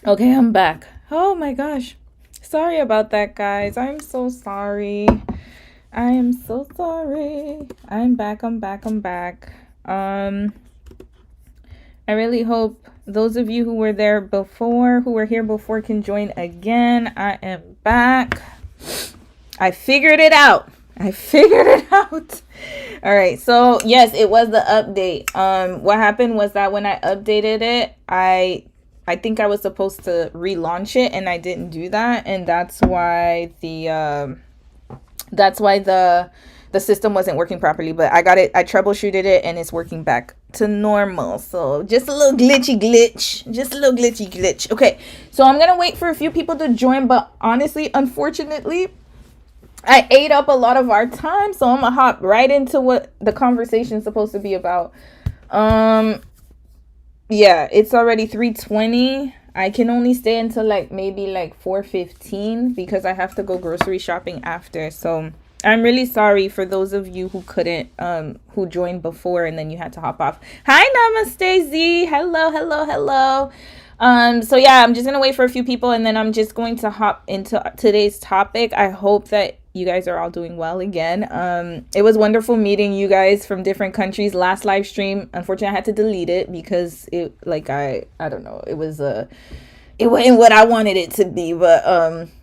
Okay, I'm back. Oh my gosh. Sorry about that, guys. I'm so sorry. I am so sorry. I'm back. I really hope those of you who were there before, who were here before, can join again. I am back. I figured it out. I figured it out. All right. So, yes, it was the update. What happened was that when I updated it, I think I was supposed to relaunch it and I didn't do that, and that's why the system wasn't working properly. But I got it. I troubleshooted it and it's working back to normal. So just a little glitchy glitch. Just a little glitchy glitch. Okay. So I'm going to wait for a few people to join, but honestly, unfortunately, I ate up a lot of our time, so I'm gonna hop right into what the conversation's supposed to be about. Um yeah, it's already 3:20. I can only stay until like maybe like 4:15 because I have to go grocery shopping after. So I'm really sorry for those of you who couldn't who joined before and then you had to hop off. Hi, Namaste Z. Hello, hello, hello. So yeah, I'm just gonna wait for a few people and then I'm just going to hop into today's topic. I hope that you guys are all doing well again. It was wonderful meeting you guys from different countries. Last live stream, unfortunately, I had to delete it because it, like, I don't know, it wasn't what I wanted it to be. But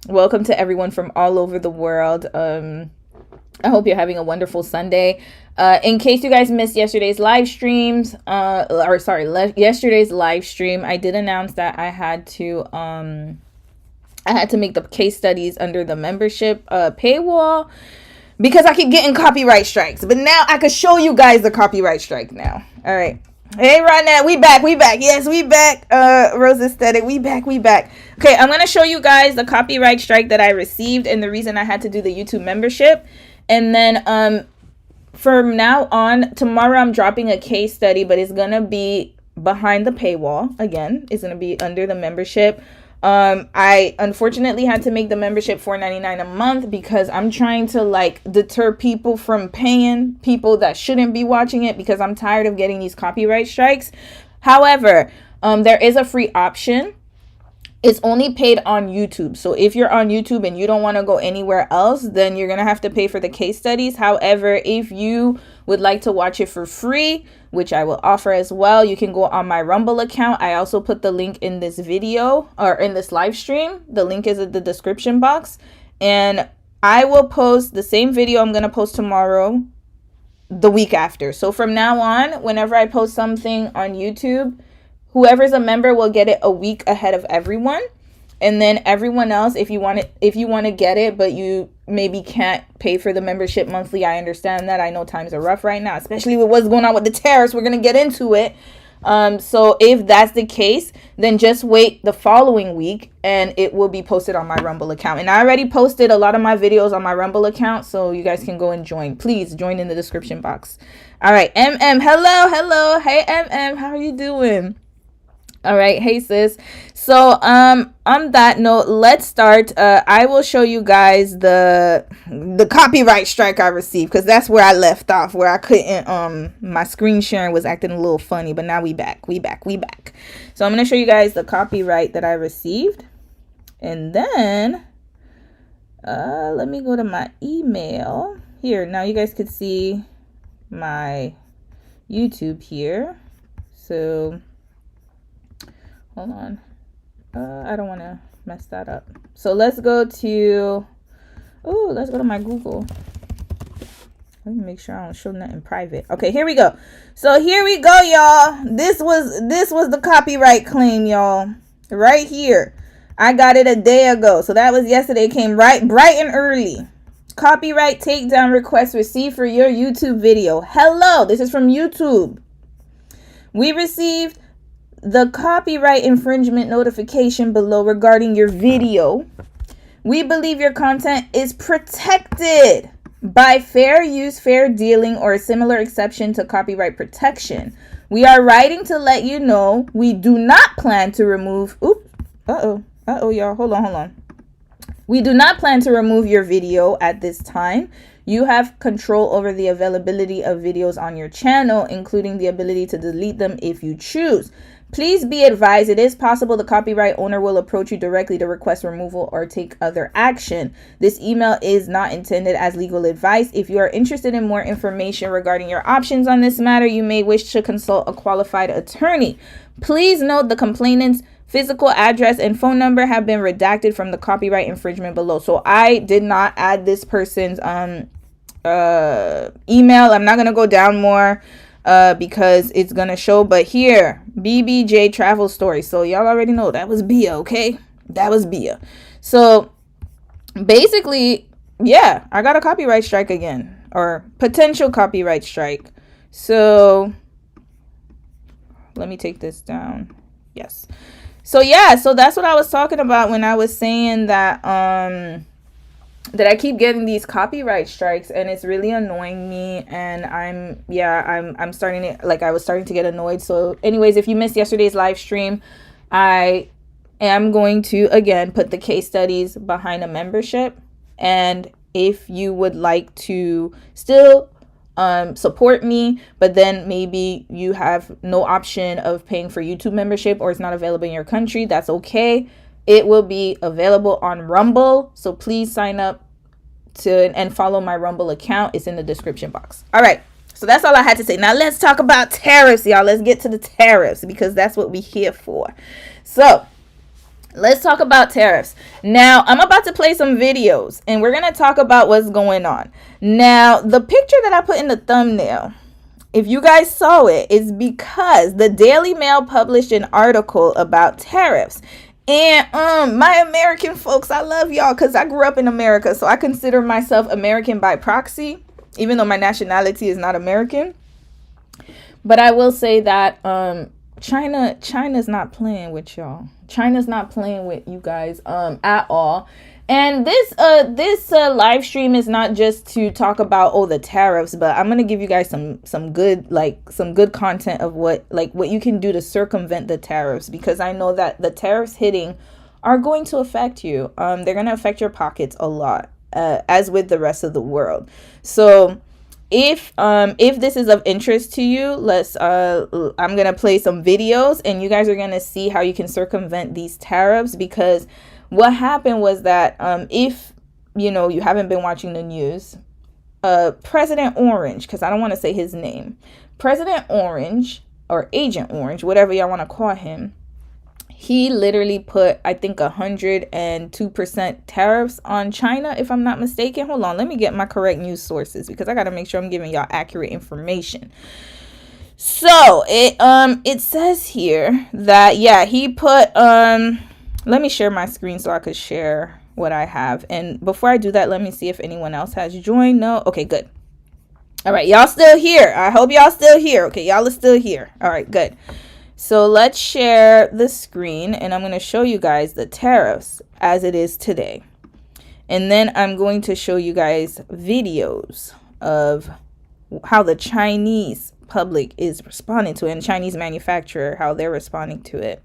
welcome to everyone from all over the world. I hope you're having a wonderful Sunday. In case you guys missed yesterday's live streams, yesterday's live stream, I did announce that I had to make the case studies under the membership paywall because I keep getting copyright strikes. But now I can show you guys the copyright strike now. All right. Hey, Ronette, we back. Yes, we back. Rose Aesthetic, we back. Okay, I'm going to show you guys the copyright strike that I received and the reason I had to do the YouTube membership. And then from now on, tomorrow I'm dropping a case study, but it's going to be behind the paywall. Again, it's going to be under the membership. I unfortunately had to make the membership $4.99 a month because I'm trying to like deter people from paying people that shouldn't be watching it because I'm tired of getting these copyright strikes. However, there is a free option. It's only paid on YouTube. So if you're on YouTube and you don't want to go anywhere else, then you're going to have to pay for the case studies. However, if you would like to watch it for free, which I will offer as well, you can go on my Rumble account. I also put the link in this video or in this live stream. The link is in the description box. And I will post the same video I'm going to post tomorrow the week after. So from now on, whenever I post something on YouTube, whoever's a member will get it a week ahead of everyone. And then everyone else, if you want to get it, but you maybe can't pay for the membership monthly, I understand that. I know times are rough right now, especially with what's going on with the tariffs. We're going to get into it. So if that's the case, then just wait the following week and it will be posted on my Rumble account. And I already posted a lot of my videos on my Rumble account, so you guys can go and join. Please join in the description box. All right, MM, hello. Hey, MM, how are you doing? All right. Hey, sis. So, on that note, let's start. I will show you guys the copyright strike I received because that's where I left off, where I couldn't, my screen sharing was acting a little funny, but now we back. So I'm going to show you guys the copyright that I received. And then, let me go to my email here. Now you guys could see my YouTube here. So hold on. I don't want to mess that up. So let's go to my Google. Let me make sure I don't show nothing private. Okay, here we go. So here we go, y'all. This was the copyright claim, y'all. Right here. I got it a day ago. So that was yesterday. It came right bright and early. Copyright takedown request received for your YouTube video. Hello, this is from YouTube. We received the copyright infringement notification below regarding your video. We believe your content is protected by fair use, fair dealing, or a similar exception to copyright protection. We are writing to let you know we do not plan to remove... y'all. Hold on. We do not plan to remove your video at this time. You have control over the availability of videos on your channel, including the ability to delete them if you choose. Please be advised, it is possible the copyright owner will approach you directly to request removal or take other action. This email is not intended as legal advice. If you are interested in more information regarding your options on this matter, you may wish to consult a qualified attorney. Please note the complainant's physical address and phone number have been redacted from the copyright infringement below. So I did not add this person's email. I'm not going to go down more because it's going to show. But here, BBJ travel story. So y'all already know that was Bia, okay? That was Bia. So basically, yeah, I got a copyright strike again, or potential copyright strike. So let me take this down. Yes. So yeah, so that's what I was talking about when I was saying that that I keep getting these copyright strikes, and it's really annoying me, and I'm starting to, like, I was starting to get annoyed. So anyways, if you missed yesterday's live stream, I am going to again put the case studies behind a membership, and if you would like to still support me, but then maybe you have no option of paying for YouTube membership, or it's not available in your country, that's okay. It will be available on Rumble, so please sign up to and follow my Rumble account. It's in the description box. All right, so that's all I had to say. Now let's talk about tariffs, y'all. Let's get to the tariffs, because that's what we're here for. So let's talk about tariffs. Now, I'm about to play some videos, and we're going to talk about what's going on. Now, the picture that I put in the thumbnail, if you guys saw it, is because the Daily Mail published an article about tariffs. And my American folks, I love y'all because I grew up in America, so I consider myself American by proxy, even though my nationality is not American. But I will say that China's not playing with y'all. China's not playing with you guys at all. And this live stream is not just to talk about the tariffs, but I'm gonna give you guys some good content of what you can do to circumvent the tariffs, because I know that the tariffs hitting are going to affect you. They're gonna affect your pockets a lot, as with the rest of the world. So if this is of interest to you, I'm gonna play some videos, and you guys are gonna see how you can circumvent these tariffs. Because what happened was that if you haven't been watching the news, President Orange, because I don't want to say his name, President Orange, or Agent Orange, whatever y'all want to call him, he literally put, I think, 102% tariffs on China, if I'm not mistaken. Hold on, let me get my correct news sources, because I got to make sure I'm giving y'all accurate information. So it says here that, yeah, he put let me share my screen so I could share what I have. And before I do that, let me see if anyone else has joined. No? Okay, good. All right, y'all still here. I hope y'all still here. Okay, y'all are still here. All right, good. So let's share the screen, and I'm going to show you guys the tariffs as it is today. And then I'm going to show you guys videos of how the Chinese public is responding to it, and Chinese manufacturer, how they're responding to it.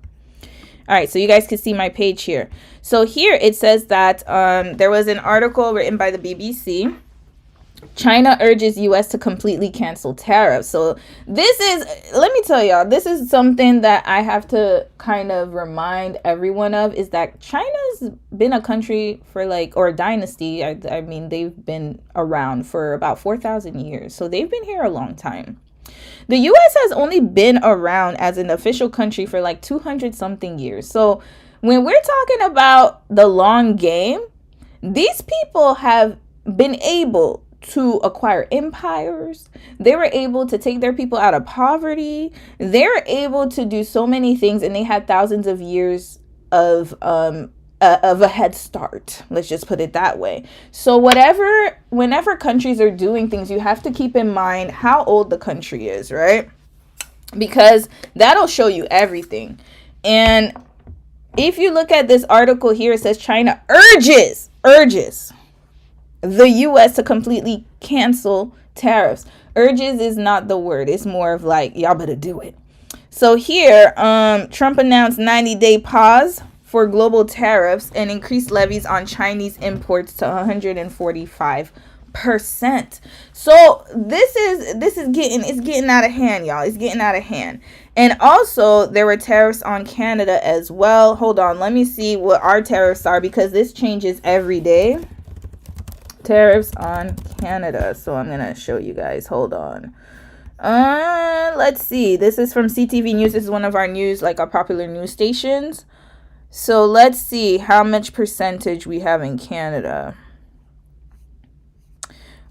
All right, so you guys can see my page here. So here it says that there was an article written by the BBC. China urges U.S. to completely cancel tariffs. So this is, let me tell y'all, this is something that I have to kind of remind everyone of, is that China's been a country for or a dynasty. I mean, they've been around for about 4,000 years. So they've been here a long time. The U.S. has only been around as an official country for 200 something years. So when we're talking about the long game, these people have been able to acquire empires. They were able to take their people out of poverty. They were able to do so many things, and they had thousands of years of a head start. Let's just put it that way. So whenever countries are doing things, you have to keep in mind how old the country is, right? Because that'll show you everything. And if you look at this article here, it says China urges the U.S. to completely cancel tariffs. Urges is not the word. It's more of y'all better do it. So here, Trump announced 90-day pause for global tariffs and increased levies on Chinese imports to 145 So this is getting out of hand, y'all. It's getting out of hand. And also there were tariffs on Canada as well. Hold on, let me see what our tariffs are, because this changes every day. Tariffs on Canada. So I'm gonna show you guys. Hold on. Let's see. This is from CTV News. This is one of our news, like our popular news stations. So let's see how much percentage we have in Canada.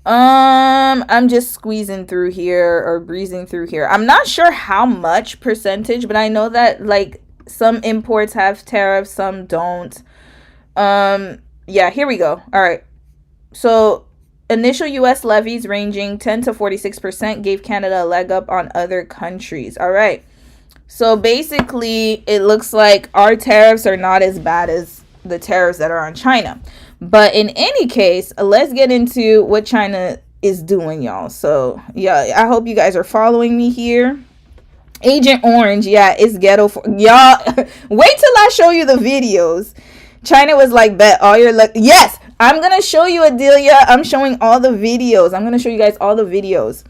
I'm just squeezing through here or breezing through here. I'm not sure how much percentage, but I know that like some imports have tariffs, some don't. Yeah, here we go. All right. So initial U.S. levies ranging 10 to 46% gave Canada a leg up on other countries. All right. So basically, it looks like our tariffs are not as bad as the tariffs that are on China. But in any case, let's get into what China is doing, y'all. So, yeah, I hope you guys are following me here. Agent Orange, yeah, it's ghetto for y'all. Wait till I show you the videos. China was like, bet all your luck. Yes, I'm gonna show you, Adelia. I'm showing all the videos. I'm gonna show you guys all the videos.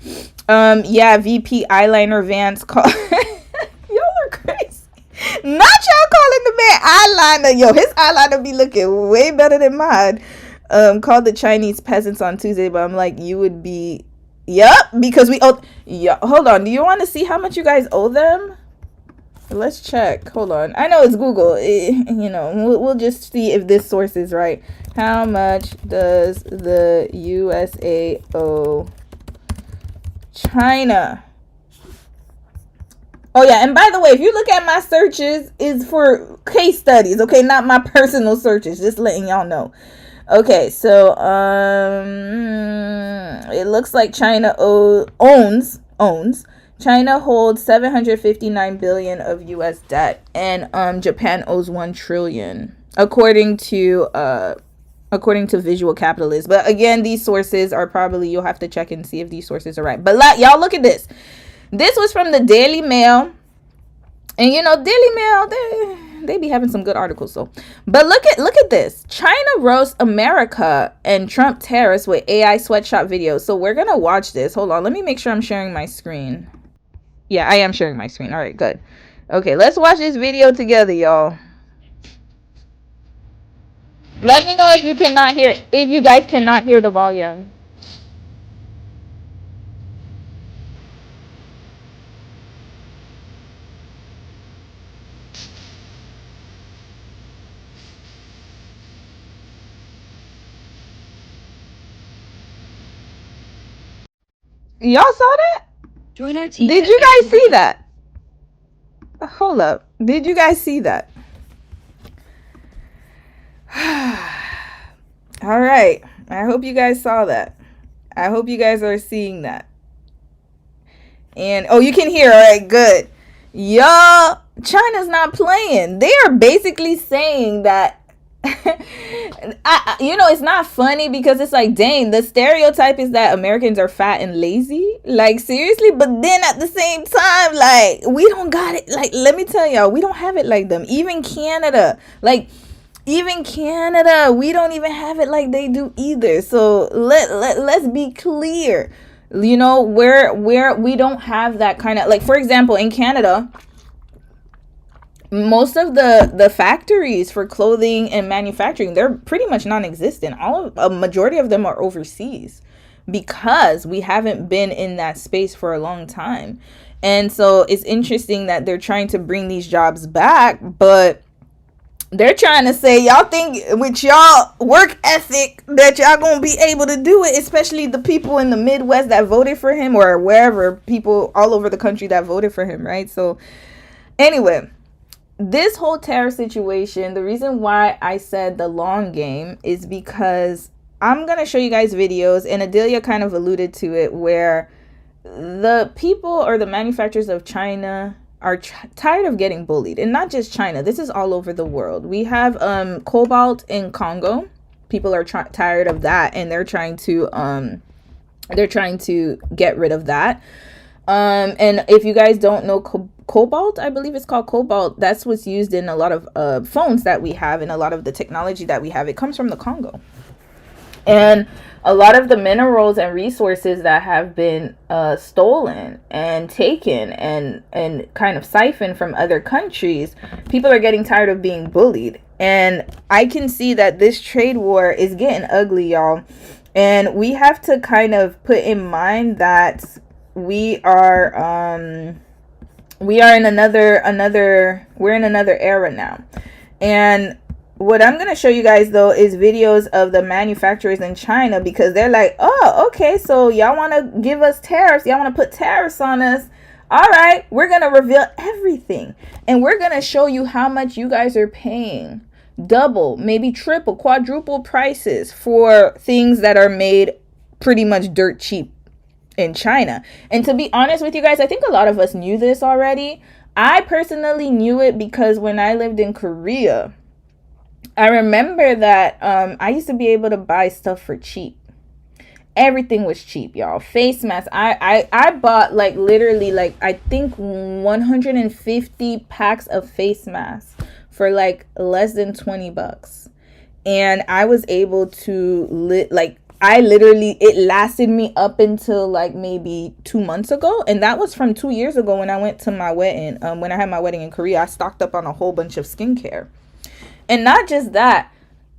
Yeah, VP eyeliner Vance call. Y'all are crazy. Not y'all calling the man eyeliner. Yo, his eyeliner be looking way better than mine. Called the Chinese peasants on Tuesday, but I'm like, you would be. Yep, because we owe. Yeah, hold on. Do you want to see how much you guys owe them? Let's check. Hold on. I know it's Google. You know, we'll just see if this source is right. How much does the USA owe China? Oh yeah, and by the way, if you look at my searches, is for case studies, okay, not my personal searches. Just letting y'all know. Okay, so it looks like China owns. China holds 759 billion of U.S. debt, and Japan owes 1 trillion, according to Visual Capitalist. But again, these sources are probably, you'll have to check and see if these sources are right. But y'all look at this. This was from the Daily Mail. And you know, Daily Mail, they be having some good articles. So, but look at this. China roasts America and Trump tariffs with AI sweatshop videos. So we're gonna watch this. Hold on, let me make sure I'm sharing my screen. Yeah, I am sharing my screen. All right, good. Okay, let's watch this video together, y'all. Let me know if you cannot hear, if you guys cannot hear the volume. Y'all saw that? Join our team. Did you guys see that? Hold up. Did you guys see that? All right. I hope you guys saw that. I hope you guys are seeing that. And oh, you can hear. All right, good. Y'all, China's not playing. They are basically saying that you know, it's not funny because it's like, dang, the stereotype is that Americans are fat and lazy. Like, seriously. But then at the same time, like, we don't got it. Like, let me tell y'all, we don't have it like them. Even Canada, we don't even have it like they do either. So let's be clear. You know, where we don't have that kind of, like, for example, in Canada, most of the factories for clothing and manufacturing, they're pretty much non-existent. A majority of them are overseas because we haven't been in that space for a long time. And so it's interesting that they're trying to bring these jobs back, but they're trying to say, y'all think with y'all work ethic that y'all gonna be able to do it, especially the people in the Midwest that voted for him, or wherever, people all over the country that voted for him, right? So anyway, this whole tariff situation, the reason why I said the long game is because I'm going to show you guys videos, and Adelia kind of alluded to it, where the people or the manufacturers of China are tired of getting bullied. And not just China. This is all over the world. We have cobalt in Congo. People are tired of that, and they're trying to get rid of that. And if you guys don't know cobalt, I believe it's called cobalt, that's what's used in a lot of phones that we have, and a lot of the technology that we have, it comes from the Congo. And a lot of the minerals and resources that have been stolen and taken and kind of siphoned from other countries, people are getting tired of being bullied. And I can see that this trade war is getting ugly, y'all. And we have to kind of put in mind that we are in another era now. And what I'm going to show you guys, though, is videos of the manufacturers in China, because they're like, oh, okay, so y'all want to give us tariffs. Y'all want to put tariffs on us. All right, we're going to reveal everything. And we're going to show you how much you guys are paying. Double, maybe triple, quadruple prices for things that are made pretty much dirt cheap in China. And to be honest with you guys, I think a lot of us knew this already. I personally knew it because when I lived in Korea, I remember that I used to be able to buy stuff for cheap. Everything was cheap, y'all. Face masks. I bought like literally like I think 150 packs of face masks for like less than $20. And I was able to it lasted me up until like maybe 2 months ago. And that was from 2 years ago when I went to my wedding. When I had my wedding in Korea, I stocked up on a whole bunch of skincare. And not just that,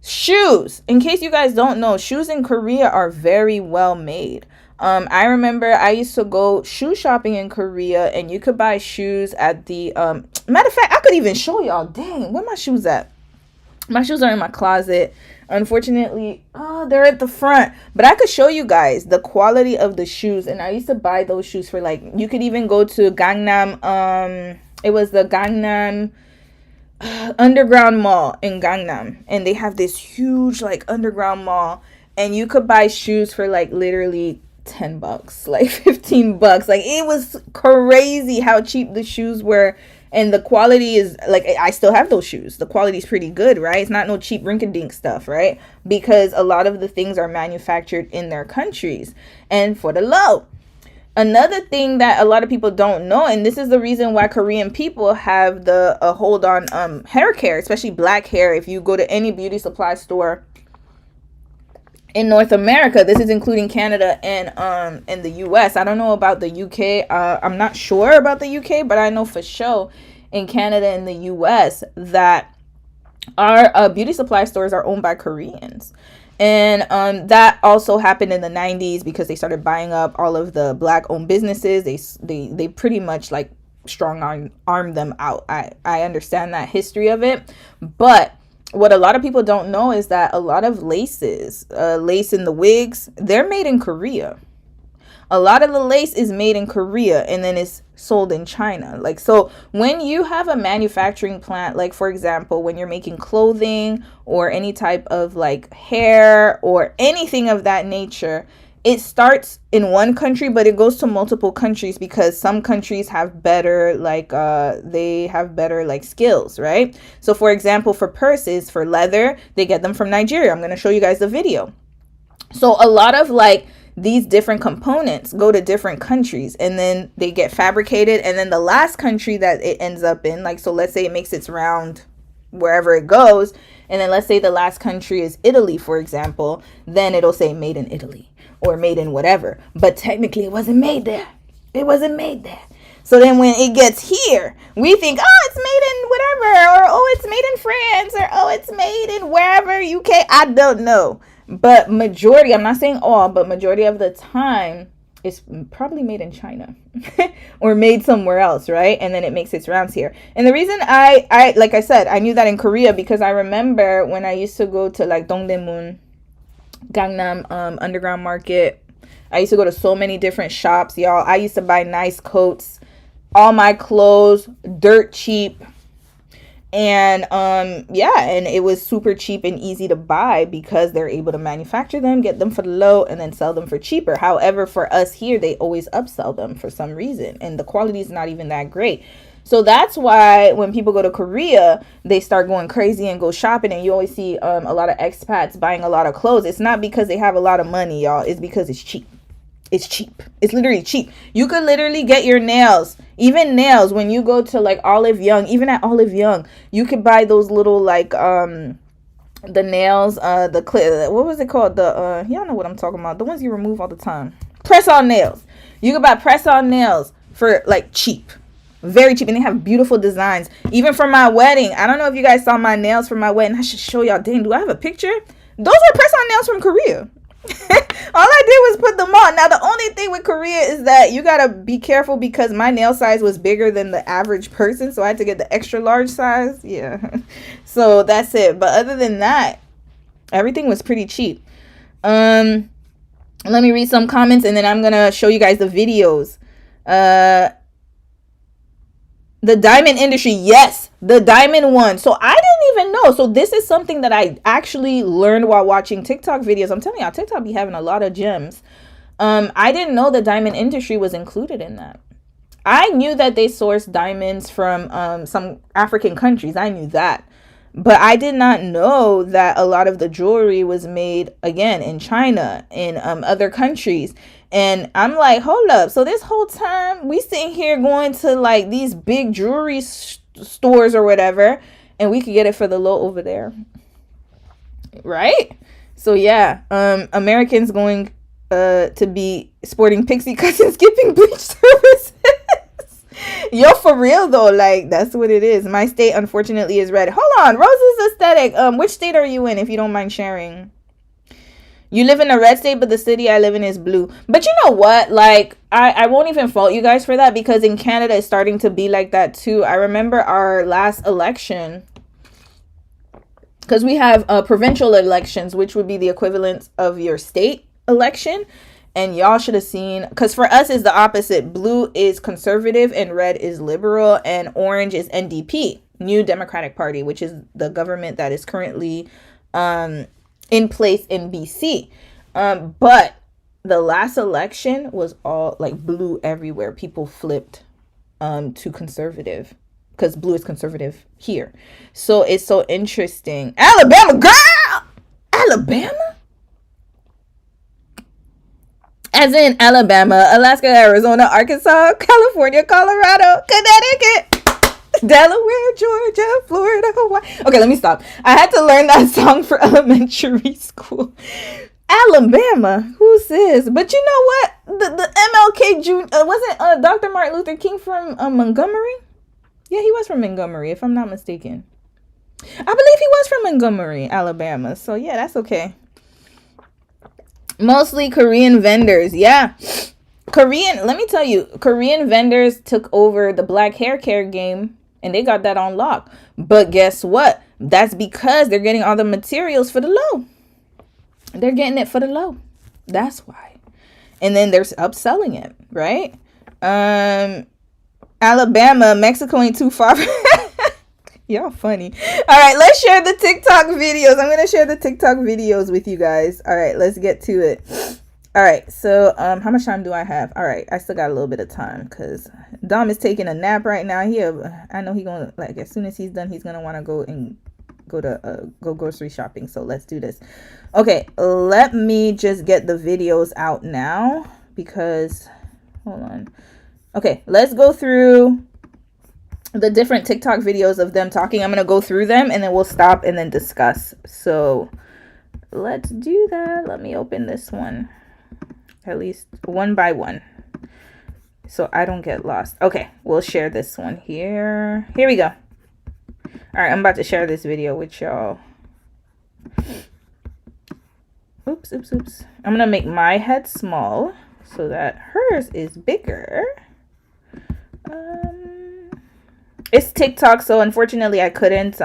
shoes. In case you guys don't know, shoes in Korea are very well made. I remember I used to go shoe shopping in Korea, and you could buy shoes at the matter of fact, I could even show y'all. Dang, where my shoes at? My shoes are in my closet. Unfortunately, they're at the front. But I could show you guys the quality of the shoes. And I used to buy those shoes for like, you could even go to Gangnam. It was the Gangnam underground mall in Gangnam, and they have this huge like underground mall, and you could buy shoes for like literally $10, like $15. Like, it was crazy how cheap the shoes were. And the quality is like, I still have those shoes. The quality is pretty good, right? It's not no cheap rinky-dink stuff, right? Because a lot of the things are manufactured in their countries and for the low. Another thing that a lot of people don't know, and this is the reason why Korean people have the hold on hair care, especially black hair. If you go to any beauty supply store in North America, this is including Canada and the US. I don't know about the UK. I'm not sure about the UK, but I know for sure in Canada and the US that our beauty supply stores are owned by Koreans. And that also happened in the 90s because they started buying up all of the black owned businesses. They pretty much like strong arm them out. I understand that history of it. But what a lot of people don't know is that a lot of lace in the wigs, they're made in Korea. A lot of the lace is made in Korea and then it's sold in China. Like, so when you have a manufacturing plant, like for example, when you're making clothing or any type of like hair or anything of that nature, it starts in one country, but it goes to multiple countries because some countries have better like they have better like skills, right? So for example, for purses, for leather, they get them from Nigeria. I'm going to show you guys the video. So a lot of like these different components go to different countries and then they get fabricated, and then the last country that it ends up in, like, so let's say it makes its round wherever it goes, and then let's say the last country is Italy, for example, then it'll say made in Italy or made in whatever, but technically it wasn't made there. It wasn't made there. So then when it gets here, we think, oh, it's made in whatever, or oh, it's made in France, or oh, it's made in wherever, UK. I don't know. But majority, I'm not saying all, but majority of the time, it's probably made in China or made somewhere else, right? And then it makes its rounds here. And the reason I like I said, I knew that in Korea because I remember when I used to go to like Dongdaemun, Gangnam underground market. I used to go to so many different shops, y'all. I used to buy nice coats, all my clothes, dirt cheap. And and it was super cheap and easy to buy because they're able to manufacture them, get them for the low, and then sell them for cheaper. However, for us here, they always upsell them for some reason, and the quality is not even that great. So that's why when people go to Korea, they start going crazy and go shopping, and you always see a lot of expats buying a lot of clothes. It's not because they have a lot of money, y'all. It's because it's cheap. It's cheap. It's literally cheap. You could literally get your nails, even nails, when you go to like Olive Young, even at Olive Young, you could buy those little like the nails, the clip, what was it called? The y'all know what I'm talking about. The ones you remove all the time. Press on nails. You can buy press on nails for like cheap. Very cheap, and they have beautiful designs. Even for my wedding, I don't know if you guys saw my nails for my wedding. I should show y'all. Dang, do I have a picture? Those were press-on nails from Korea. All I did was put them on. Now, the only thing with Korea is that you gotta be careful because my nail size was bigger than the average person, so I had to get the extra large size. Yeah, so that's it. But other than that, everything was pretty cheap. Let me read some comments, and then I'm gonna show you guys the videos. The diamond industry, yes, the diamond one. So I didn't even know. So this is something that I actually learned while watching TikTok videos. I'm telling y'all, TikTok be having a lot of gems. I didn't know the diamond industry was included in that. I knew that they sourced diamonds from some African countries. I knew that. But I did not know that a lot of the jewelry was made, again, in China, in other countries. And I'm like, hold up. So this whole time we sitting here going to like these big jewelry stores or whatever, and we could get it for the low over there. Right? So yeah, Americans going to be sporting pixie cuts and skipping bleach services. Yo, for real though, like that's what it is. My state unfortunately is red. Hold on, Rose's aesthetic. Which state are you in, if you don't mind sharing? You live in a red state, but the city I live in is blue. But you know what? Like, I won't even fault you guys for that, because in Canada it's starting to be like that too. I remember our last election, because we have provincial elections, which would be the equivalent of your state election. And y'all should have seen, because for us is the opposite. Blue is conservative and red is liberal, and orange is NDP, New Democratic Party, which is the government that is currently in place in BC. But the last election was all like blue everywhere. People flipped to conservative because blue is conservative here. So it's so interesting. Alabama, girl! Alabama? As in Alabama, Alaska, Arizona, Arkansas, California, Colorado, Connecticut, Delaware, Georgia, Florida, Hawaii. Okay, let me stop. I had to learn that song for elementary school. Alabama, who's this? But you know what? The MLK Jr. Wasn't Dr. Martin Luther King from Montgomery? Yeah, he was from Montgomery, if I'm not mistaken. I believe he was from Montgomery, Alabama. So yeah, that's okay. Mostly Korean vendors. Yeah. Let me tell you, Korean vendors took over the black hair care game and they got that on lock. But guess what? That's because they're getting all the materials for the low. They're getting it for the low. That's why. And then they're upselling it, right? Alabama, Mexico ain't too far. Y'all funny. All right, let's share the TikTok videos. I'm going to share the TikTok videos with you guys. All right, let's get to it. All right, so how much time do I have? All right, I still got a little bit of time because Dom is taking a nap right now. I know he's going to, like, as soon as he's done, he's going to want to go grocery shopping. So let's do this. Okay, let me just get the videos out now because, hold on. Okay, let's go through the different TikTok videos of them talking. I'm going to go through them and then we'll stop and then discuss. So let's do that. Let me open this one, at least one by one, so I don't get lost. Okay, we'll share this one here. Here we go. All right, I'm about to share this video with y'all. Oops. I'm going to make my head small so that hers is bigger. It's TikTok, so unfortunately I couldn't,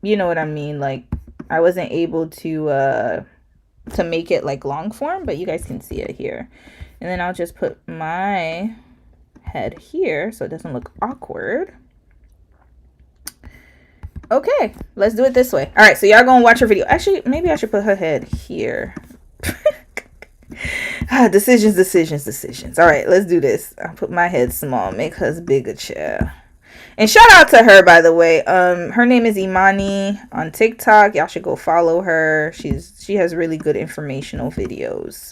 you know what I mean? Like, I wasn't able to make it like long form, but you guys can see it here. And then I'll just put my head here so it doesn't look awkward. Okay, let's do it this way. All right, so y'all gonna watch her video. Actually, maybe I should put her head here. Decisions. All right, let's do this. I'll put my head small, make hers bigger, chair. And shout out to her, by the way. Her name is Imani on TikTok. Y'all should go follow her. She has really good informational videos.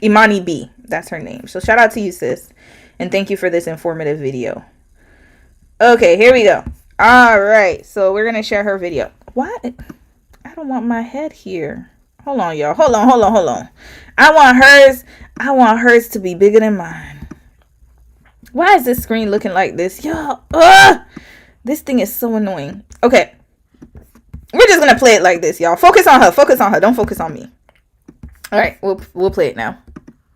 Imani B, that's her name. So shout out to you, sis. And thank you for this informative video. Okay, here we go. All right, so we're going to share her video. What? I don't want my head here. Hold on, y'all. Hold on. I want hers to be bigger than mine. Why is this screen looking like this, y'all? This thing is so annoying. Okay. We're just gonna play it like this, y'all. Focus on her. Don't focus on me. All right, we'll play it now.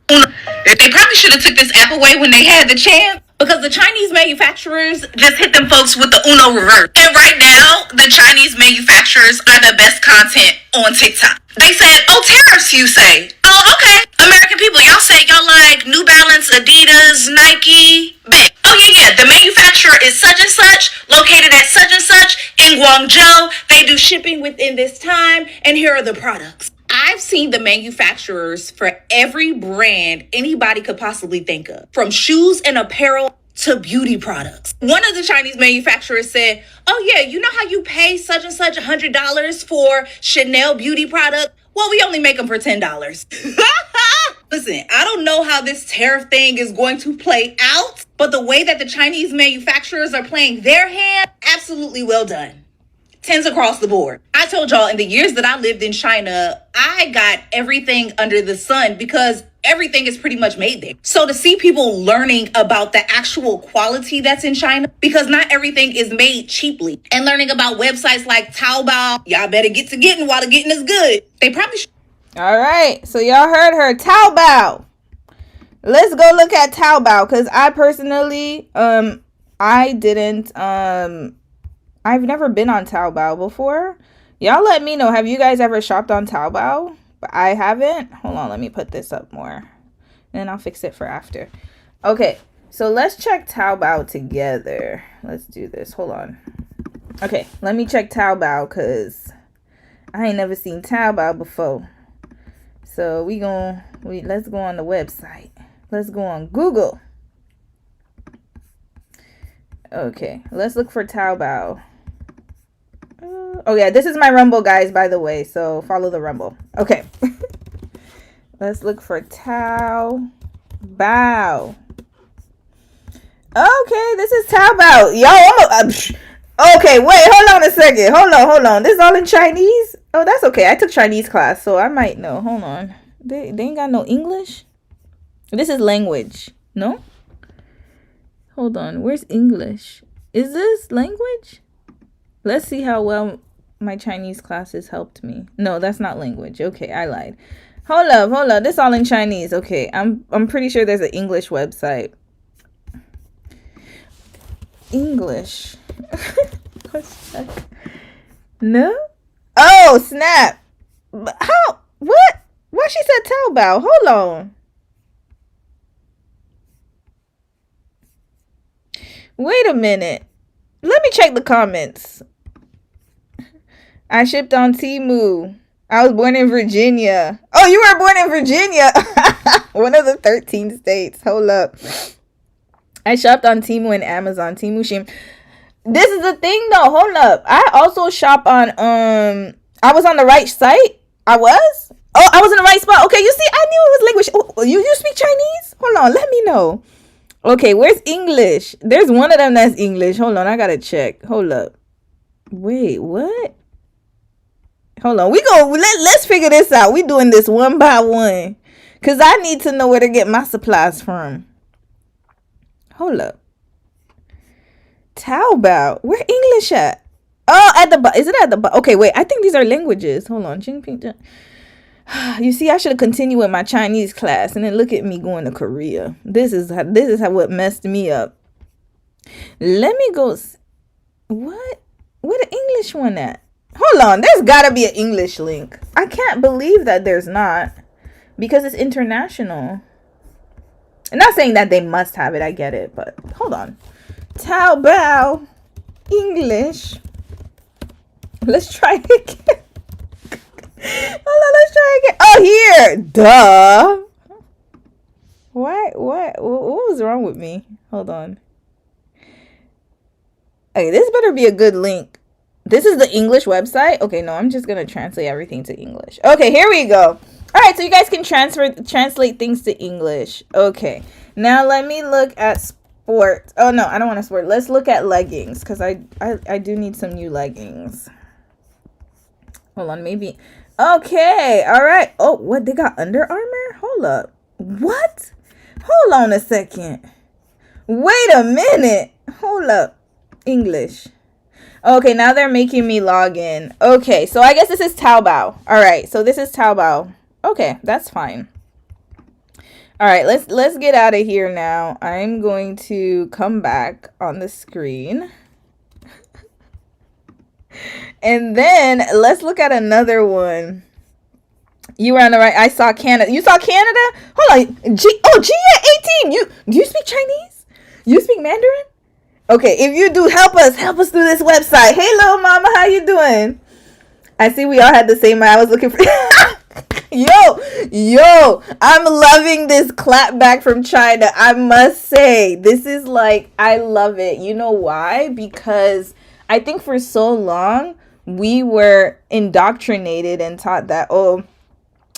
They probably should have took this app away when they had the chance, because the Chinese manufacturers just hit them folks with the Uno reverse. And right now, the Chinese manufacturers are the best content on TikTok. They said, oh, tariffs, you say. Oh, okay. American people, y'all say y'all like New Balance, Adidas, Nike. Bet. Oh, yeah. The manufacturer is such and such, located at such and such in Guangzhou. They do shipping within this time, and here are the products. I've seen the manufacturers for every brand anybody could possibly think of, from shoes and apparel to beauty products. One of the Chinese manufacturers said, oh yeah, you know how you pay such and such $100 for Chanel beauty product? Well, we only make them for $10. Listen, I don't know how this tariff thing is going to play out, but the way that the Chinese manufacturers are playing their hand, absolutely well done. 10s across the board. I told y'all in the years that I lived in China, I got everything under the sun because everything is pretty much made there. So to see people learning about the actual quality that's in China, because not everything is made cheaply, and learning about websites like Taobao, y'all better get to getting while the getting is good. They probably should. All right, so y'all heard her. Taobao. Let's go look at Taobao, because I personally, I've never been on Taobao before. Y'all let me know. Have you guys ever shopped on Taobao? But I haven't. Hold on, let me put this up more. And then I'll fix it for after. Okay, so let's check Taobao together. Let's do this. Hold on. Okay, let me check Taobao, because I ain't never seen Taobao before. So let's go on the website. Let's go on Google. Okay, let's look for Taobao. Oh yeah, this is my Rumble, guys, by the way, so follow the Rumble. Okay. Let's look for Taobao. Okay, this is Taobao. Y'all, okay, wait, hold on a second. Hold on. This is all in Chinese? Oh, that's okay. I took Chinese class, so I might know. Hold on. They ain't got no English? This is language. No? Hold on. Where's English? Is this language? Let's see how well my Chinese classes helped me. No, that's not language. Okay, I lied. Hold up. This all in Chinese. Okay, I'm pretty sure there's an English website. English. Let's check. No? Oh, snap. How? What? Why she said Taobao? Hold on. Wait a minute. Let me check the comments. I shipped on Temu. I was born in Virginia. Oh, you were born in Virginia. One of the 13 states. Hold up. I shopped on Temu and Amazon. Temu Shein. This is the thing though. Hold up. I also shop on I was on the right site. I was? Oh, I was in the right spot. Okay, you see, I knew it was language. Oh, you speak Chinese? Hold on, let me know. Okay, where's English? There's one of them that's English. Hold on, I gotta check. Hold up. Wait, what? Hold on. Let's figure this out. We doing this one by one. Cause I need to know where to get my supplies from. Hold up. Taobao. Where English at? Oh, at the is it at the okay, wait. I think these are languages. Hold on. You see, I should have continued with my Chinese class, and then look at me going to Korea. This is how what messed me up. Let me go. What? Where the English one at? Hold on. There's gotta be an English link. I can't believe that there's not, because it's international. I'm not saying that they must have it. I get it, but hold on. Taobao English. Let's try it again. Hold on, let's try again. Oh, here. Duh. What was wrong with me? Hold on. Okay, this better be a good link. This is the English website. Okay, no, I'm just gonna translate everything to English. Okay, here we go. All right, so you guys can translate things to English. Okay, now let me look at sport. Oh no, I don't want to sport. Let's look at leggings, because I do need some new leggings. Hold on, maybe. Okay, all right. Oh, what? They got Under Armour? Hold up. What? Hold on a second. Wait a minute. Hold up. English. Okay, now they're making me log in. Okay, so I guess this is Taobao. All right, so this is Taobao. Okay, that's fine. All right, let's get out of here now. I'm going to come back on the screen. And then let's look at another one. You were on the right. I saw Canada. You saw Canada? Hold on. GA18. Do you speak Chinese? You speak Mandarin? Okay, if you do, help us through this website. Hey, little mama, how you doing? I see we all had the same. I was looking for. yo, I'm loving this clap back from China. I must say, this is like, I love it. You know why? Because I think for so long we were indoctrinated and taught that, oh,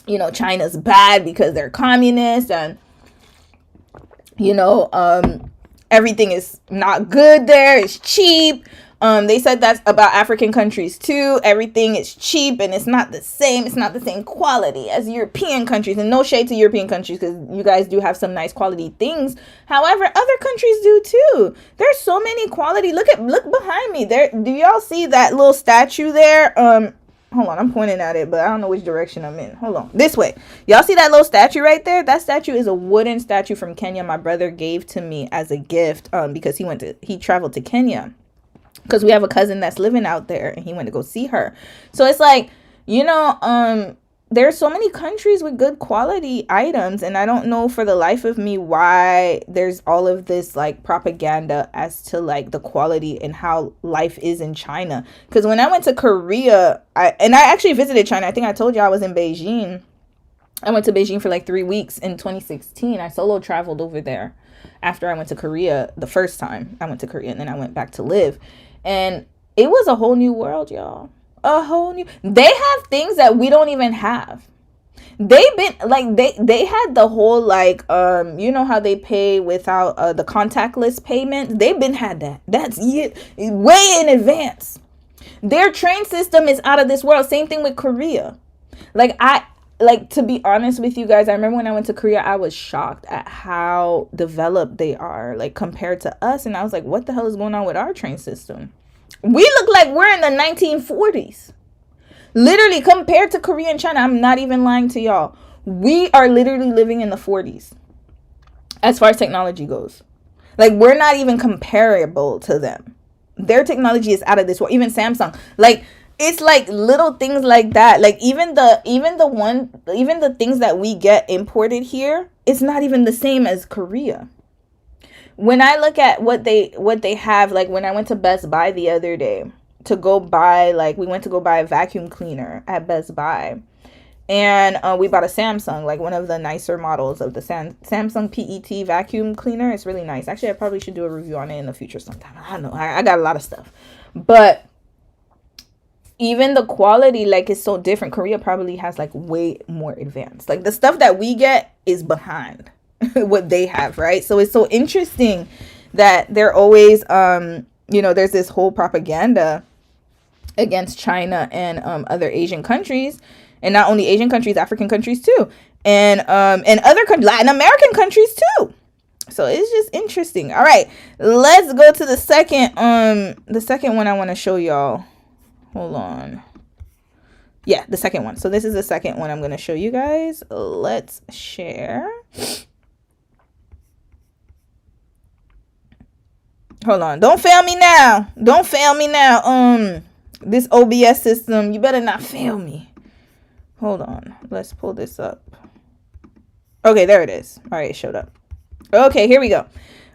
you know, China's bad because they're communist, and you know, everything is not good there. It's cheap. They said that's about African countries too. Everything is cheap and it's not the same. It's not the same quality as European countries. And no shade to European countries, because you guys do have some nice quality things. However, other countries do too. There's so many quality. Look behind me. There, do y'all see that little statue there? Hold on, I'm pointing at it, but I don't know which direction I'm in. Hold on, this way. Y'all see that little statue right there? That statue is a wooden statue from Kenya. My brother gave to me as a gift, because he traveled to Kenya, because we have a cousin that's living out there, and he went to go see her. So it's like, you know, there's so many countries with good quality items, and I don't know for the life of me why there's all of this like propaganda as to like the quality and how life is in China. Because when I went to Korea, I actually visited China. I think I told you I was in Beijing. I went to Beijing for like 3 weeks in 2016. I solo traveled over there after I went to Korea the first time. I went to Korea and then I went back to live. And it was a whole new world, y'all. They have things that we don't even have. They've been like, they had the whole like, you know how they pay without the contactless payment. They've been had that. That's way in advance. Their train system is out of this world. Same thing with Korea. Like, to be honest with you guys, I remember when I went to Korea, I was shocked at how developed they are, like, compared to us. And I was like, what the hell is going on with our train system? We look like we're in the 1940s. Literally, compared to Korea and China, I'm not even lying to y'all. We are literally living in the 40s as far as technology goes. Like, we're not even comparable to them. Their technology is out of this world. Even Samsung. Like, it's like little things like that. Like even the things that we get imported here, it's not even the same as Korea. When I look at what they have, like when I went to Best Buy the other day to go buy, like we went to go buy a vacuum cleaner at Best Buy, and we bought a Samsung, like one of the nicer models of the Samsung PET vacuum cleaner. It's really nice. Actually, I probably should do a review on it in the future sometime. I don't know. I got a lot of stuff, but even the quality, like, is so different. Korea probably has like way more advanced. Like the stuff that we get is behind what they have, right? So it's so interesting that they're always, you know, there's this whole propaganda against China and other Asian countries, and not only Asian countries, African countries too, and other countries, Latin American countries too. So it's just interesting. All right, let's go to the second one I want to show y'all. Hold on. Yeah, the second one. So this is the second one I'm going to show you guys. Let's share. Hold on. Don't fail me now. Don't fail me now. This OBS system, you better not fail me. Hold on. Let's pull this up. Okay, there it is. All right, it showed up. Okay, here we go.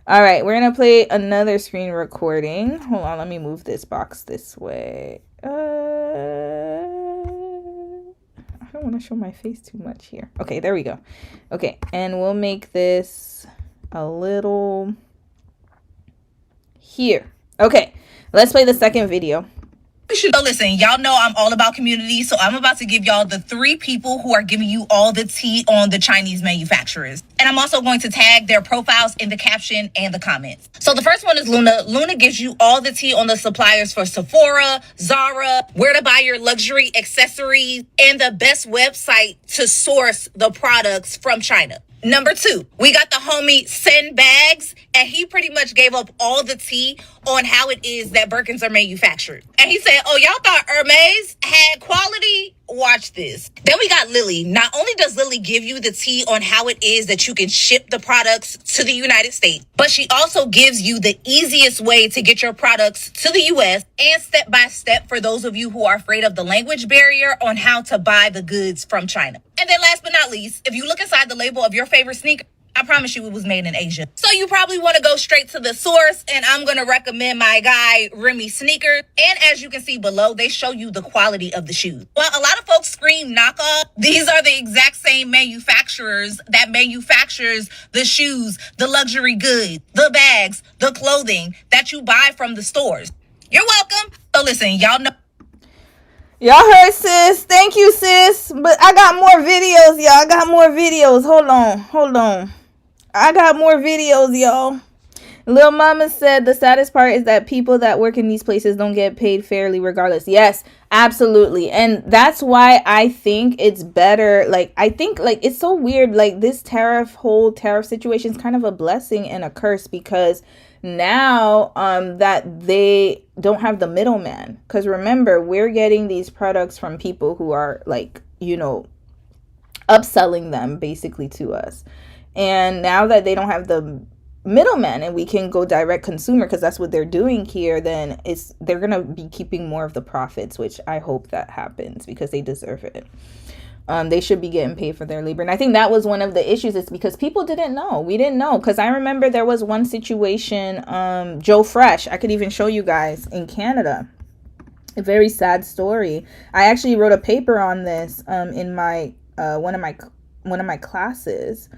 All right, we're going to play another screen recording. Hold on, let me move this box this way. I don't want to show my face too much here. Okay, there we go. Okay, and we'll make this a little here. Okay, let's play the second video. So listen, y'all know I'm all about community, so I'm about to give y'all the 3 people who are giving you all the tea on the Chinese manufacturers. And I'm also going to tag their profiles in the caption and the comments. So the first one is Luna. Luna gives you all the tea on the suppliers for Sephora, Zara, where to buy your luxury accessories, and the best website to source the products from China. Number 2, we got the homie Send Bags, and he pretty much gave up all the tea on how it is that Birkins are manufactured. And he said, oh, y'all thought Hermes had quality? Watch this. Then we got Lily. Not only does Lily give you the tea on how it is that you can ship the products to the United States, but she also gives you the easiest way to get your products to the US and step by step for those of you who are afraid of the language barrier on how to buy the goods from China. And then last but not least, if you look inside the label of your favorite sneaker, I promise you it was made in Asia. So you probably want to go straight to the source, and I'm going to recommend my guy, Remy Sneakers. And as you can see below, they show you the quality of the shoes. While a lot of folks scream knockoff, these are the exact same manufacturers that manufactures the shoes, the luxury goods, the bags, the clothing that you buy from the stores. You're welcome. So listen, y'all know. Y'all heard, sis. Thank you, sis. But I got more videos, y'all. I got more videos. Hold on. I got more videos, y'all. Lil Mama said the saddest part is that people that work in these places don't get paid fairly regardless. Yes, absolutely. And that's why I think it's better. Like, I think, like, it's so weird. Like, this whole tariff situation is kind of a blessing and a curse, because now that they don't have the middleman. Because remember, we're getting these products from people who are, like, you know, upselling them basically to us. And now that they don't have the middleman and we can go direct consumer, because that's what they're doing here, then they're gonna be keeping more of the profits, which I hope that happens because they deserve it. They should be getting paid for their labor. And I think that was one of the issues, is because people didn't know. We didn't know, because I remember there was one situation, Joe Fresh, I could even show you guys, in Canada. A very sad story. I actually wrote a paper on this in my one of my classes.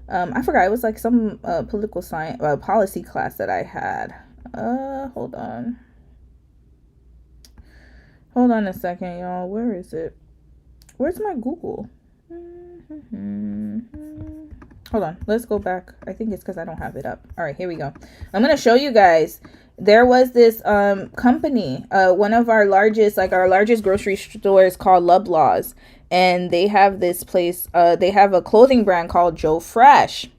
I forgot, it was like some political science policy class that I had. Hold on a second, y'all. Where is it? Where's my Google? Hold on, let's go back. I think it's because I don't have it up. All right, here we go. I'm gonna show you guys. There was this company, one of our largest grocery stores, called Loblaws. And they have this place, they have a clothing brand called Joe Fresh.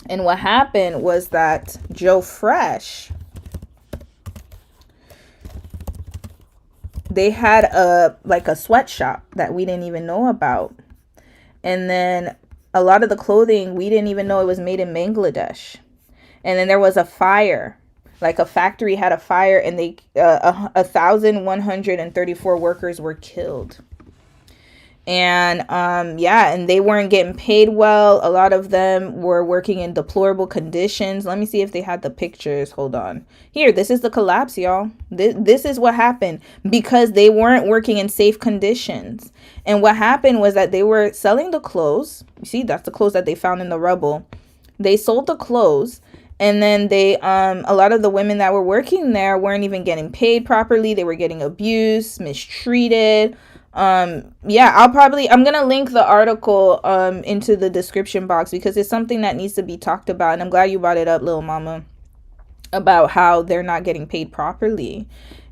And what happened was that Joe Fresh, they had a sweatshop that we didn't even know about. And then a lot of the clothing, we didn't even know it was made in Bangladesh. And then there was a fire. Like, a factory had a fire, and 1,134 workers were killed. And and they weren't getting paid well. A lot of them were working in deplorable conditions. Let me see if they had the pictures. Hold on. Here, this is the collapse, y'all. This is what happened, because they weren't working in safe conditions. And what happened was that they were selling the clothes. You see, that's the clothes that they found in the rubble. They sold the clothes, and then they a lot of the women that were working there weren't even getting paid properly. They were getting abused, mistreated. I'm gonna link the article into the description box, because it's something that needs to be talked about. And I'm glad you brought it up, Lil Mama, about how they're not getting paid properly.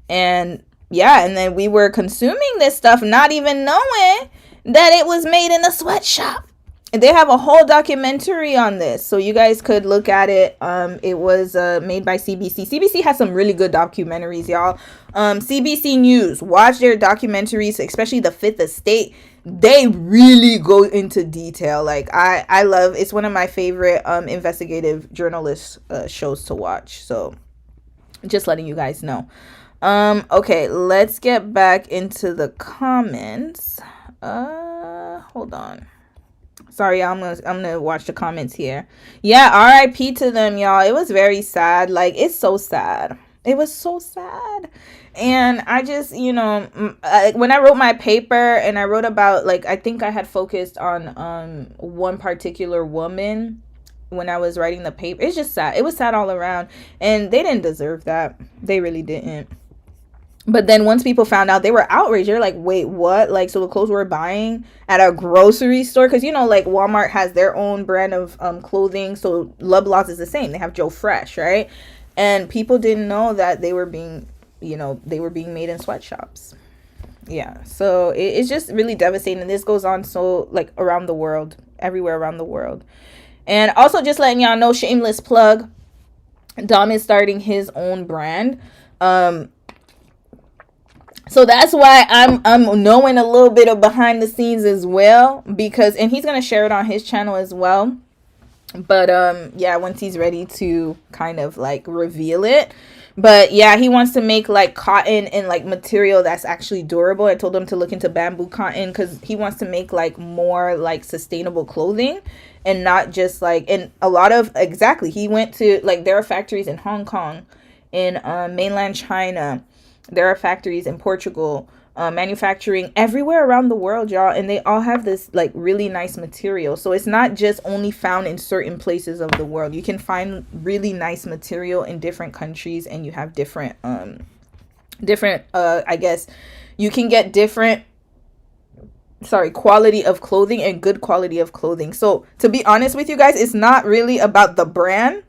And and then we were consuming this stuff, not even knowing that it was made in a sweatshop. They have a whole documentary on this, so you guys could look at it. It was made by CBC. CBC has some really good documentaries, y'all. CBC News, watch their documentaries, especially The Fifth Estate. They really go into detail. Like, I love, it's one of my favorite investigative journalist shows to watch. So just letting you guys know. Okay, let's get back into the comments. Hold on. Sorry, I'm gonna watch the comments here. Yeah, RIP to them, y'all. It was very sad. Like, it's so sad. It was so sad. And I just, when I wrote my paper and I wrote about, like, I think I had focused on one particular woman when I was writing the paper. It's just sad. It was sad all around. And they didn't deserve that. They really didn't. But then once people found out, they were outraged. They're like, wait, what? Like, so the clothes we're buying at a grocery store, because, you know, like Walmart has their own brand of clothing. So Loblaws is the same. They have Joe Fresh, right? And people didn't know that they were being, you know, they were being made in sweatshops. Yeah. So it's just really devastating. This goes on so, like, around the world, everywhere around the world. And also just letting y'all know, shameless plug, Dom is starting his own brand. So that's why I'm knowing a little bit of behind the scenes as well, because, and he's gonna share it on his channel as well. But yeah, once he's ready to kind of like reveal it. But yeah, he wants to make like cotton and like material that's actually durable. I told him to look into bamboo cotton because he wants to make like more like sustainable clothing, and not just like, and a lot of, exactly, he went to like, there are factories in Hong Kong, in mainland China, there are factories in Portugal, manufacturing everywhere around the world, y'all, and they all have this like really nice material. So it's not just only found in certain places of the world. You can find really nice material in different countries, and you have different I guess you can get different quality of clothing and good quality of clothing. So to be honest with you guys, it's not really about the brand,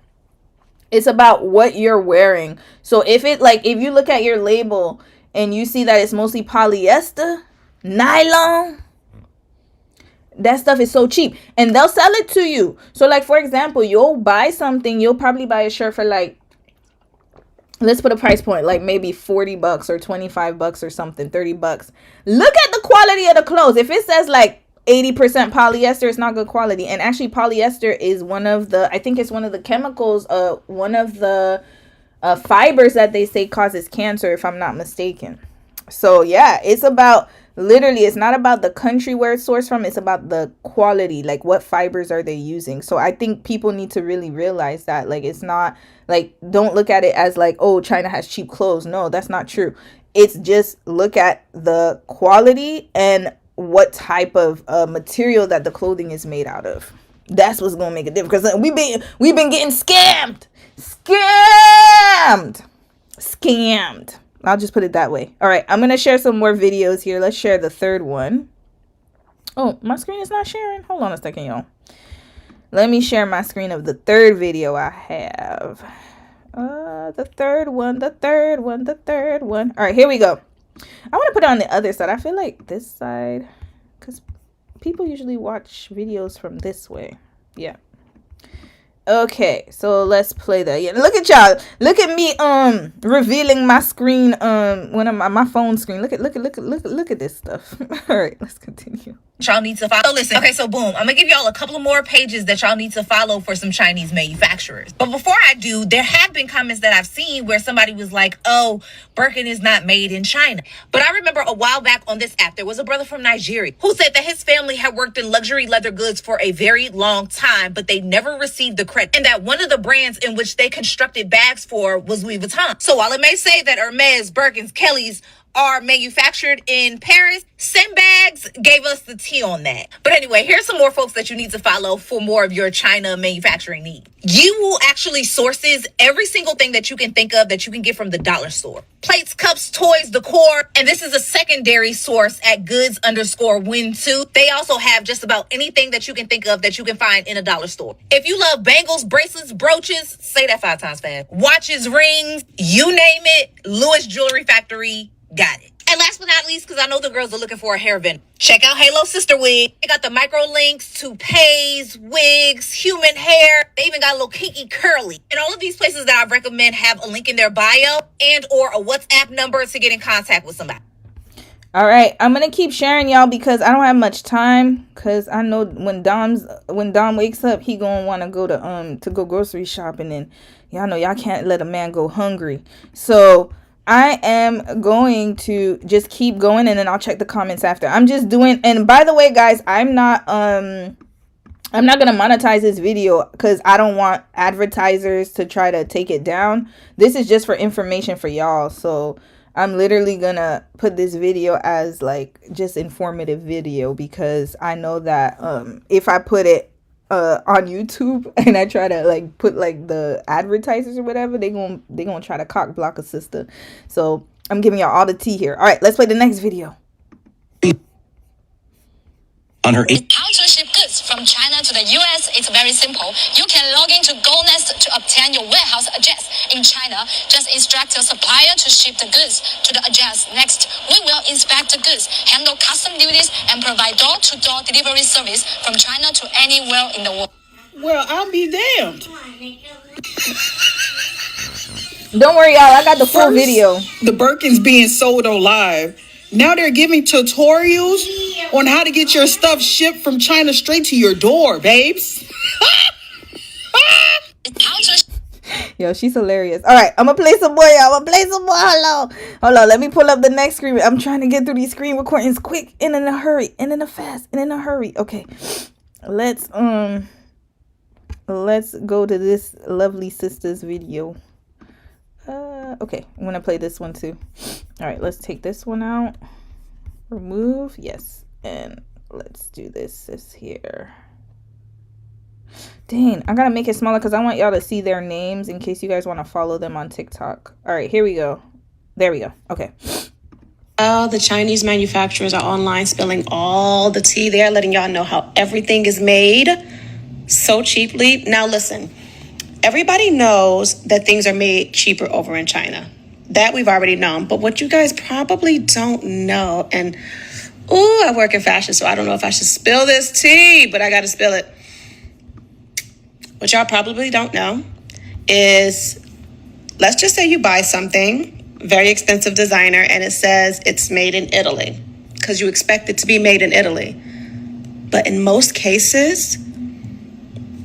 it's about what you're wearing. So if you look at your label and you see that it's mostly polyester, nylon, that stuff is so cheap, and they'll sell it to you. So like, for example, you'll buy something, you'll probably buy a shirt for like, let's put a price point, like maybe $40 or $25 or something, $30. Look at the quality of the clothes. If it says like 80% polyester, it's not good quality. And actually polyester is one of the, I think it's one of the chemicals, one of the fibers that they say causes cancer, if I'm not mistaken. So yeah, it's about, literally, it's not about the country where it's sourced from, it's about the quality, like what fibers are they using. So I think people need to really realize that, like, it's not like, don't look at it as like, oh, China has cheap clothes. No, that's not true. It's just look at the quality and what type of material that the clothing is made out of. That's what's gonna make a difference, because we've been getting scammed. I'll just put it that way. All right, I'm gonna share some more videos here. Let's share the third one. Oh, my screen is not sharing. Hold on a second, y'all. Let me share my screen of the third video I have. The third one. All right, here we go. I want to put it on the other side. I feel like this side, because people usually watch videos from this way. Yeah. Okay, so let's play that. Yeah, look at y'all. Look at me revealing my screen, when I'm on my phone screen. Look at this stuff. All right, let's continue. Y'all need to follow. So listen, okay, so boom, I'm gonna give y'all a couple of more pages that y'all need to follow for some Chinese manufacturers. But before I do, there have been comments that I've seen where somebody was like, oh, Birkin is not made in China. But I remember a while back on this app, there was a brother from Nigeria who said that his family had worked in luxury leather goods for a very long time, but they never received the credit, and that one of the brands in which they constructed bags for was Louis Vuitton. So while it may say that Hermes, Birkins, Kellys are manufactured in Paris, Simbags gave us the tea on that. But anyway, here's some more folks that you need to follow for more of your China manufacturing needs. You will actually sources every single thing that you can think of that you can get from the dollar store. Plates, cups, toys, decor, and this is a secondary source at goods_win2. They also have just about anything that you can think of that you can find in a dollar store. If you love bangles, bracelets, brooches, say that 5 times fast, watches, rings, you name it, Lewis Jewelry Factory got it. And last but not least, because I know the girls are looking for a hair vendor, check out Halo Sister Wig. They got the micro links, toupees, wigs, human hair. They even got a little kinky curly. And all of these places that I recommend have a link in their bio and or a WhatsApp number to get in contact with somebody. All right, I'm gonna keep sharing, y'all, because I don't have much time. Cause I know when Dom wakes up, he gonna want to go to go grocery shopping, and y'all know y'all can't let a man go hungry. So I am going to just keep going, and then I'll check the comments after. I'm just doing, and by the way, guys, I'm not gonna monetize this video because I don't want advertisers to try to take it down. This is just for information for y'all. So I'm literally gonna put this video as like just informative video, because I know that if I put it on YouTube and I try to like put like the advertisers or whatever, they gonna try to cock block a sister. So I'm giving y'all all the tea here. All right, let's play the next video. On her How to ship goods from China to the US is very simple. You can log into GoNest to obtain your warehouse address in China. Just instruct your supplier to ship the goods to the address. Next, we will inspect the goods, handle custom duties, and provide door-to-door delivery service from China to anywhere in the world. Well, I'll be damned. Don't worry, y'all. I got the full video. The Birkins being sold on live. Now they're giving tutorials on how to get your stuff shipped from China straight to your door, babes. Yo, she's hilarious. All right, I'm gonna play some more, y'all. I'm gonna play some more. Hold on. Let me pull up the next screen. I'm trying to get through these screen recordings quick and in a hurry, and in a fast, and in a hurry. Okay, let's go to this lovely sister's video. Okay, I'm gonna play this one too. All right, let's take this one out. Remove, yes, and let's do this here. Dang, I gotta make it smaller because I want y'all to see their names in case you guys want to follow them on TikTok. All right, here we go. There we go. Okay. The Chinese manufacturers are online spilling all the tea there, letting y'all know how everything is made so cheaply. Now listen, everybody knows that things are made cheaper over in China. That we've already known. But what you guys probably don't know, and I work in fashion, so I don't know if I should spill this tea, but I got to spill it. What y'all probably don't know is, let's just say you buy something, very expensive designer, and it says it's made in Italy because you expect it to be made in Italy. But in most cases,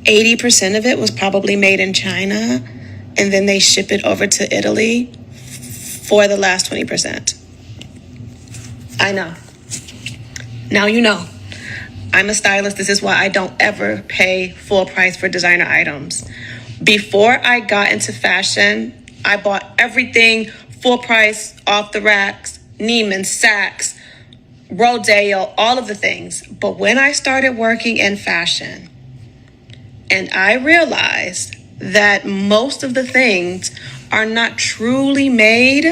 80% of it was probably made in China, and then they ship it over to Italy for the last 20%. I know. Now you know. I'm a stylist. This is why I don't ever pay full price for designer items. Before I got into fashion, I bought everything full price, off the racks, Neiman, Saks, Rodeo, all of the things. But when I started working in fashion, and I realized that most of the things are not truly made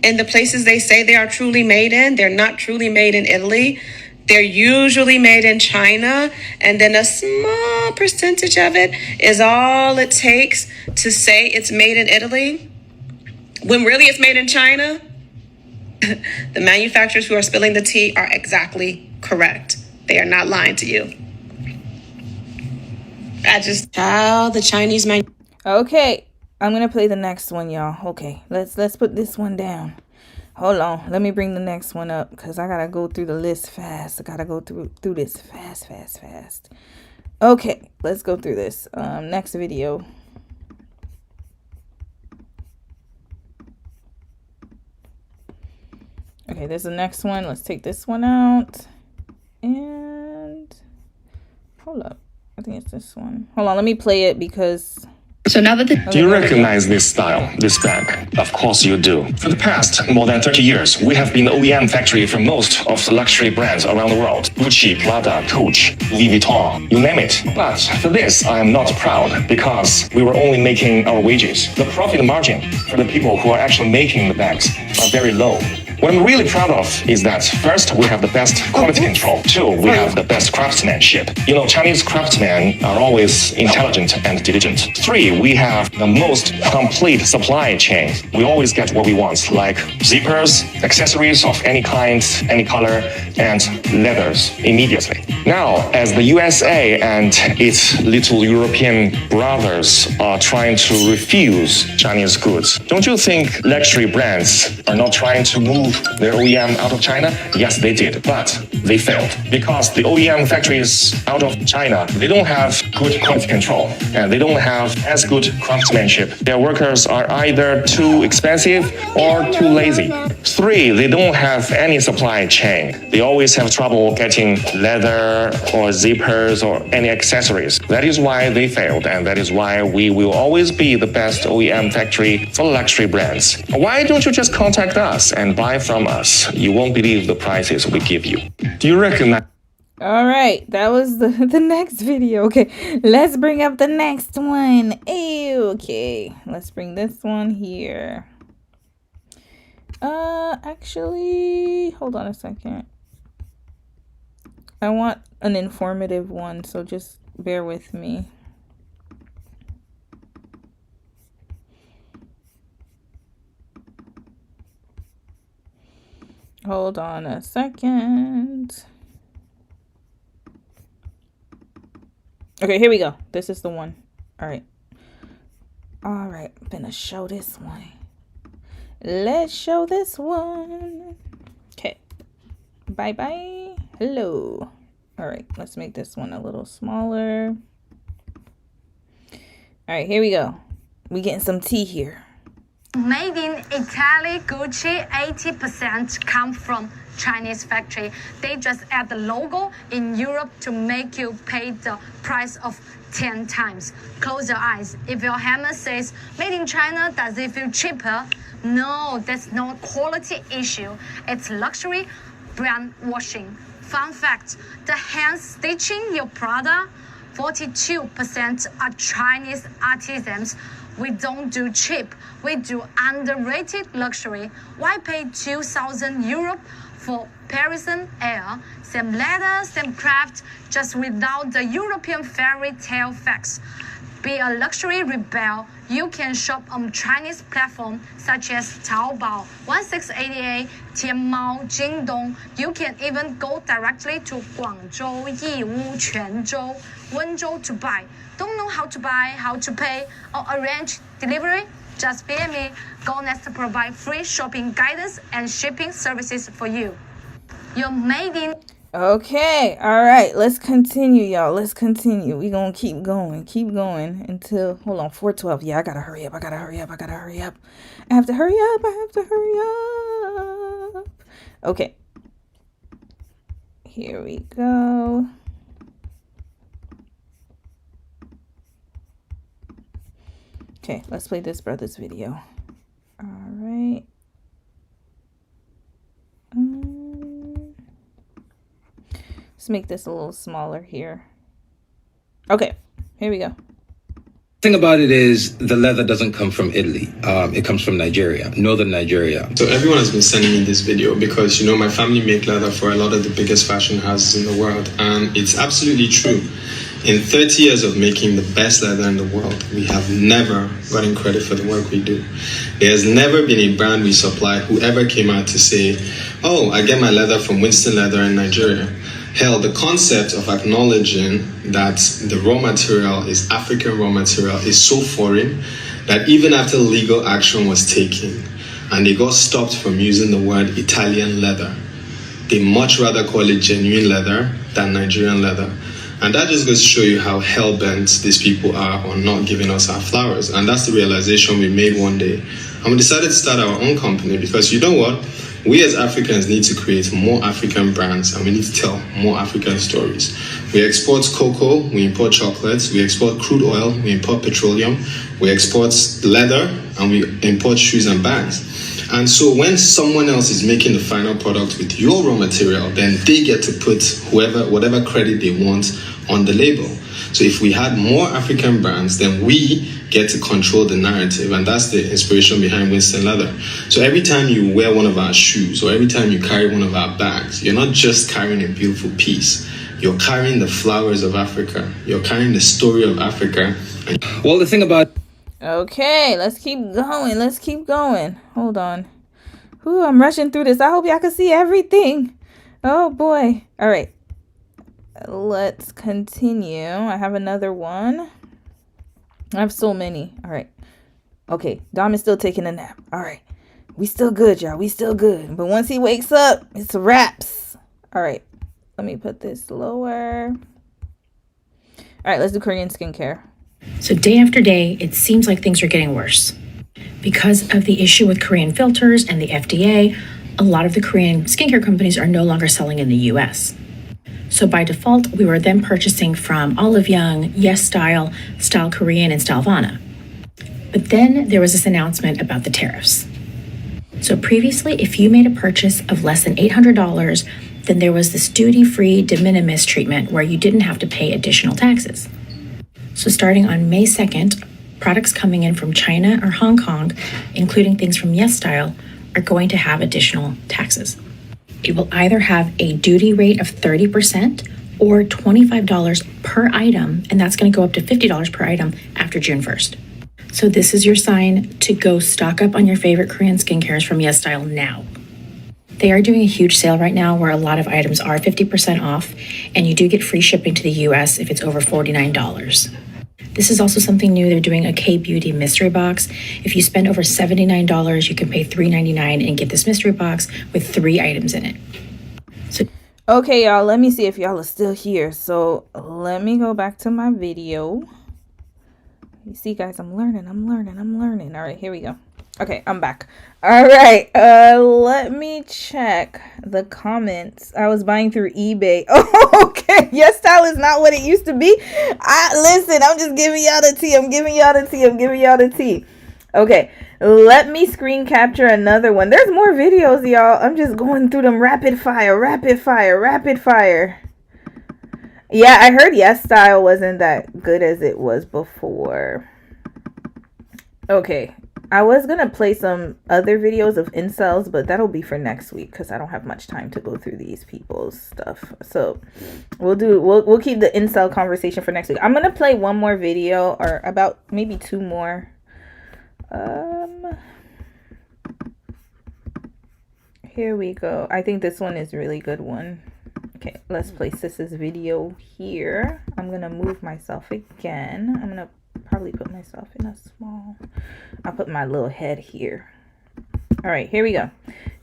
in the places they say they are truly made in. They're not truly made in Italy. They're usually made in China, and then a small percentage of it is all it takes to say it's made in Italy, when really it's made in China. The manufacturers who are spilling the tea are exactly correct. They are not lying to you. The Chinese man. Okay, I'm gonna play the next one, y'all. Okay, let's put this one down. Hold on, let me bring the next one up because I gotta go through the list fast. I gotta go through this fast. Okay, let's go through this. Next video. Okay, there's the next one. Let's take this one out. And hold up. I think it's this one. Hold on, let me play it because... So now that do you recognize this style, this bag? Of course you do. For the past more than 30 years, we have been the OEM factory for most of the luxury brands around the world. Gucci, Prada, Coach, Louis Vuitton, you name it. But for this, I am not proud because we were only making our wages. The profit margin for the people who are actually making the bags are very low. What I'm really proud of is that first, we have the best quality control. Two, we have the best craftsmanship. You know, Chinese craftsmen are always intelligent and diligent. Three, we have the most complete supply chain. We always get what we want, like zippers, accessories of any kind, any color, and leathers immediately. Now, as the USA and its little European brothers are trying to refuse Chinese goods, don't you think luxury brands are not trying to move their OEM out of China? Yes, they did, but they failed because the OEM factories out of China, they don't have good quality control and they don't have as good craftsmanship. Their workers are either too expensive or too lazy. Three, they don't have any supply chain. They always have trouble getting leather or zippers or any accessories. That is why they failed, and that is why we will always be the best OEM factory for luxury brands. Why don't you just contact us and buy from us? You won't believe the prices we give you. Do you recognize? All right, that was the next video. Okay, let's bring up the next one. Okay, let's bring this one here. Actually, hold on a second. I want an informative one, so just bear with me. Hold on a second. Okay, here we go. This is the one. All right. I'm gonna show this one. Let's show this one. Okay. Bye-bye. Hello. All right, let's make this one a little smaller. All right, here we go. We getting some tea here. Made in Italy, Gucci, 80% come from Chinese factory. They just add the logo in Europe to make you pay the price of 10 times. Close your eyes. If your hammer says made in China, does it feel cheaper? No, that's not a quality issue. It's luxury brand washing. Fun fact, the hand stitching your product, 42% are Chinese artisans. We don't do cheap, we do underrated luxury. Why pay 2,000 euro for Parisian air? Same leather, same craft, just without the European fairy tale facts. Be a luxury rebel, you can shop on Chinese platforms such as Taobao, 1688, Tianmao, Jingdong. You can even go directly to Guangzhou, Yiwu, Quanzhou, Wenzhou to buy. Don't know how to buy, how to pay, or arrange delivery? Just PM me. GoNest provide free shopping guidance and shipping services for you. You're made in. Okay, all right, let's continue, y'all. Let's continue. We gonna keep going until, hold on, 4:12. Yeah, I gotta hurry up. I have to hurry up. Okay, here we go. Okay, let's play this brother's video. All right. Let's make this a little smaller here. Okay, here we go. The thing about it is the leather doesn't come from Italy. It comes from Nigeria, northern Nigeria. So everyone has been sending me this video because, my family make leather for a lot of the biggest fashion houses in the world. And it's absolutely true. In 30 years of making the best leather in the world, we have never gotten credit for the work we do. There's never been a brand we supply who ever came out to say, oh, I get my leather from Winston Leather in Nigeria. Hell, the concept of acknowledging that the raw material is African raw material is so foreign that even after legal action was taken and they got stopped from using the word Italian leather, they much rather call it genuine leather than Nigerian leather. And that just goes to show you how hell-bent these people are on not giving us our flowers. And that's the realization we made one day. And we decided to start our own company because you know what? We as Africans need to create more African brands and we need to tell more African stories. We export cocoa, we import chocolates, we export crude oil, we import petroleum, we export leather, and we import shoes and bags. And so when someone else is making the final product with your raw material, then they get to put whatever credit they want on the label. So if we had more African brands, then we get to control the narrative, and that's the inspiration behind Winston Leather. So every time you wear one of our shoes or every time you carry one of our bags, you're not just carrying a beautiful piece, you're carrying the flowers of Africa, you're carrying the story of Africa. Well, the thing about... Okay, let's keep going. Hold on. Ooh, I'm rushing through this. I hope y'all can see everything. Oh boy. All right, let's continue. I have another one. I have so many. All right. Okay, Dom is still taking a nap. All right. We still good, y'all. We still good. But once he wakes up, it's wraps. All right. Let me put this lower. All right, let's do Korean skincare. So day after day, it seems like things are getting worse. Because of the issue with Korean filters and the FDA, a lot of the Korean skincare companies are no longer selling in the US. So by default, we were then purchasing from Olive Young, Yes Style, Style Korean, and Stylevana. But then there was this announcement about the tariffs. So previously, if you made a purchase of less than $800, then there was this duty-free de minimis treatment where you didn't have to pay additional taxes. So starting on May 2nd, products coming in from China or Hong Kong, including things from Yes Style, are going to have additional taxes. It will either have a duty rate of 30% or $25 per item, and that's going to go up to $50 per item after June 1st. So this is your sign to go stock up on your favorite Korean skincares from Yes Style now. They are doing a huge sale right now where a lot of items are 50% off, and you do get free shipping to the US if it's over $49. This is also something new. They're doing a K-Beauty mystery box. If you spend over $79, you can pay $3.99 and get this mystery box with 3 items in it. Okay, y'all, let me see if y'all are still here. So let me go back to my video. You see, guys, I'm learning. All right, here we go. Okay, I'm back. All right, let me check the comments. I was buying through eBay. Oh, okay. Yes Style is not what it used to be. Listen, I'm just giving y'all the tea. Okay, let me screen capture another one. There's more videos, y'all. I'm just going through them rapid fire. Yeah, I heard Yes Style wasn't that good as it was before. Okay, I was gonna play some other videos of incels, but that'll be for next week because I don't have much time to go through these people's stuff. So we'll keep the incel conversation for next week. I'm gonna play one more video, or about maybe 2 more. Here we go. I think this one is a really good one. Okay, let's place this video here. I'm gonna move myself again. I'm gonna probably put myself in a small. I'll put my little head here. All right, here we go.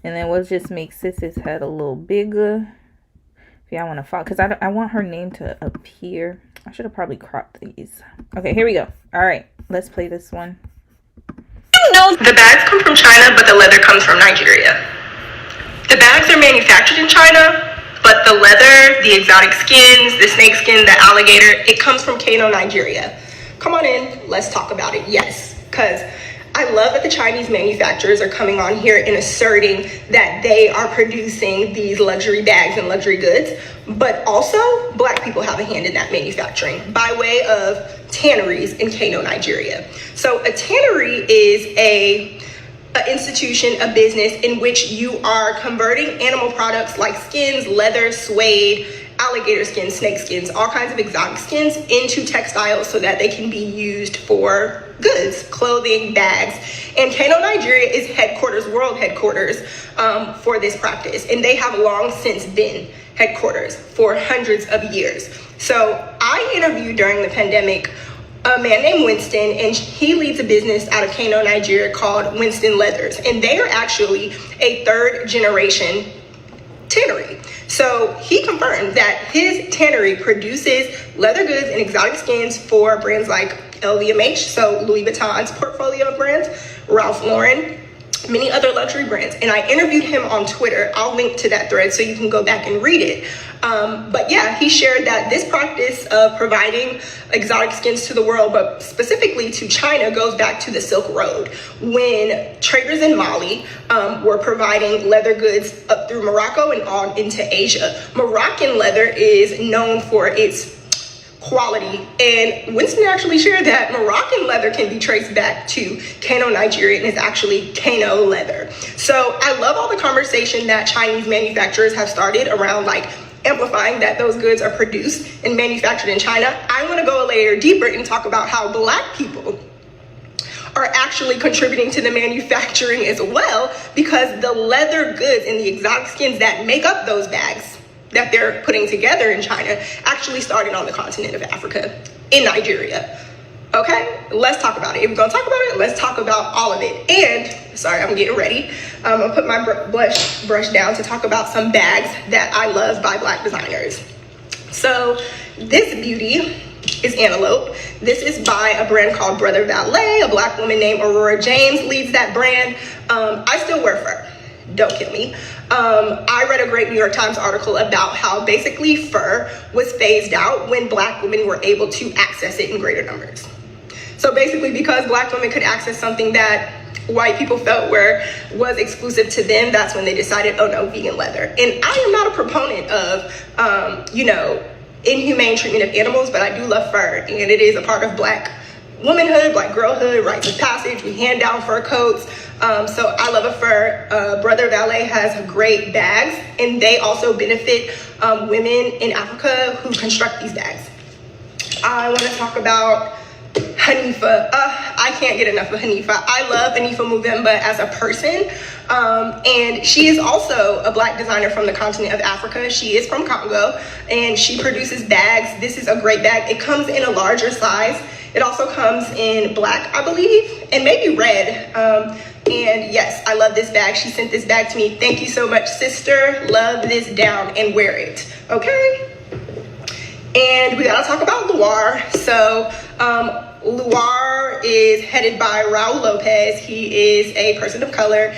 And then we'll just make Sis's head a little bigger. If y'all want to follow, because I want her name to appear. I should have probably cropped these. Okay, here we go. All right, let's play this one. No, the bags come from China, but the leather comes from Nigeria. The bags are manufactured in China, but the leather, the exotic skins, the snake skin, the alligator, it comes from Kano, Nigeria. Come on in, let's talk about it. Yes, because I love that the Chinese manufacturers are coming on here and asserting that they are producing these luxury bags and luxury goods, but also Black people have a hand in that manufacturing by way of tanneries in Kano, Nigeria. So a tannery is an institution, a business in which you are converting animal products like skins, leather, suede, alligator skins, snake skins, all kinds of exotic skins into textiles so that they can be used for goods, clothing, bags. And Kano, Nigeria is world headquarters for this practice. And they have long since been headquarters for hundreds of years. So I interviewed during the pandemic a man named Winston, and he leads a business out of Kano, Nigeria called Winston Leathers. And they are actually a 3rd generation tannery. So he confirmed that his tannery produces leather goods and exotic skins for brands like LVMH, so Louis Vuitton's portfolio of brands, Ralph Lauren, many other luxury brands. And I interviewed him on Twitter. I'll link to that thread so you can go back and read it. But yeah, he shared that this practice of providing exotic skins to the world, but specifically to China, goes back to the Silk Road, when traders in Mali were providing leather goods up through Morocco and on into Asia. Moroccan leather is known for its quality, and Winston actually shared that Moroccan leather can be traced back to Kano, Nigeria, and is actually Kano leather. So I love all the conversation that Chinese manufacturers have started around like amplifying that those goods are produced and manufactured in China. I want to go a layer deeper and talk about how Black people are actually contributing to the manufacturing as well, because the leather goods and the exotic skins that make up those bags that they're putting together in China actually started on the continent of Africa, in Nigeria. Okay, let's talk about it. If we're gonna talk about it, let's talk about all of it. And, sorry, I'm getting ready. I'm gonna put my brush down to talk about some bags that I love by Black designers. So this beauty is Antelope. This is by a brand called Brother Valet. A Black woman named Aurora James leads that brand. I still wear fur. Don't kill me. I read a great New York Times article about how basically fur was phased out when Black women were able to access it in greater numbers. So basically, because Black women could access something that white people felt was exclusive to them, that's when they decided, oh no, vegan leather. And I am not a proponent of, inhumane treatment of animals, but I do love fur, and it is a part of Black womanhood, Black girlhood, rites of passage. We hand down fur coats. So I love a fur. Brother Valet has great bags, and they also benefit women in Africa who construct these bags. I want to talk about Hanifa. I can't get enough of Hanifa. I love Hanifa Muvemba as a person. And she is also a black designer from the continent of Africa. She is from Congo, and she produces bags. This is a great bag. It comes in a larger size. It also comes in black, I believe, and maybe red. And yes, I love this bag. She sent this bag to me. Thank you so much, sister. Love this down and wear it. Okay? And we gotta talk about Luar. So Luar is headed by Raul Lopez. He is a person of color.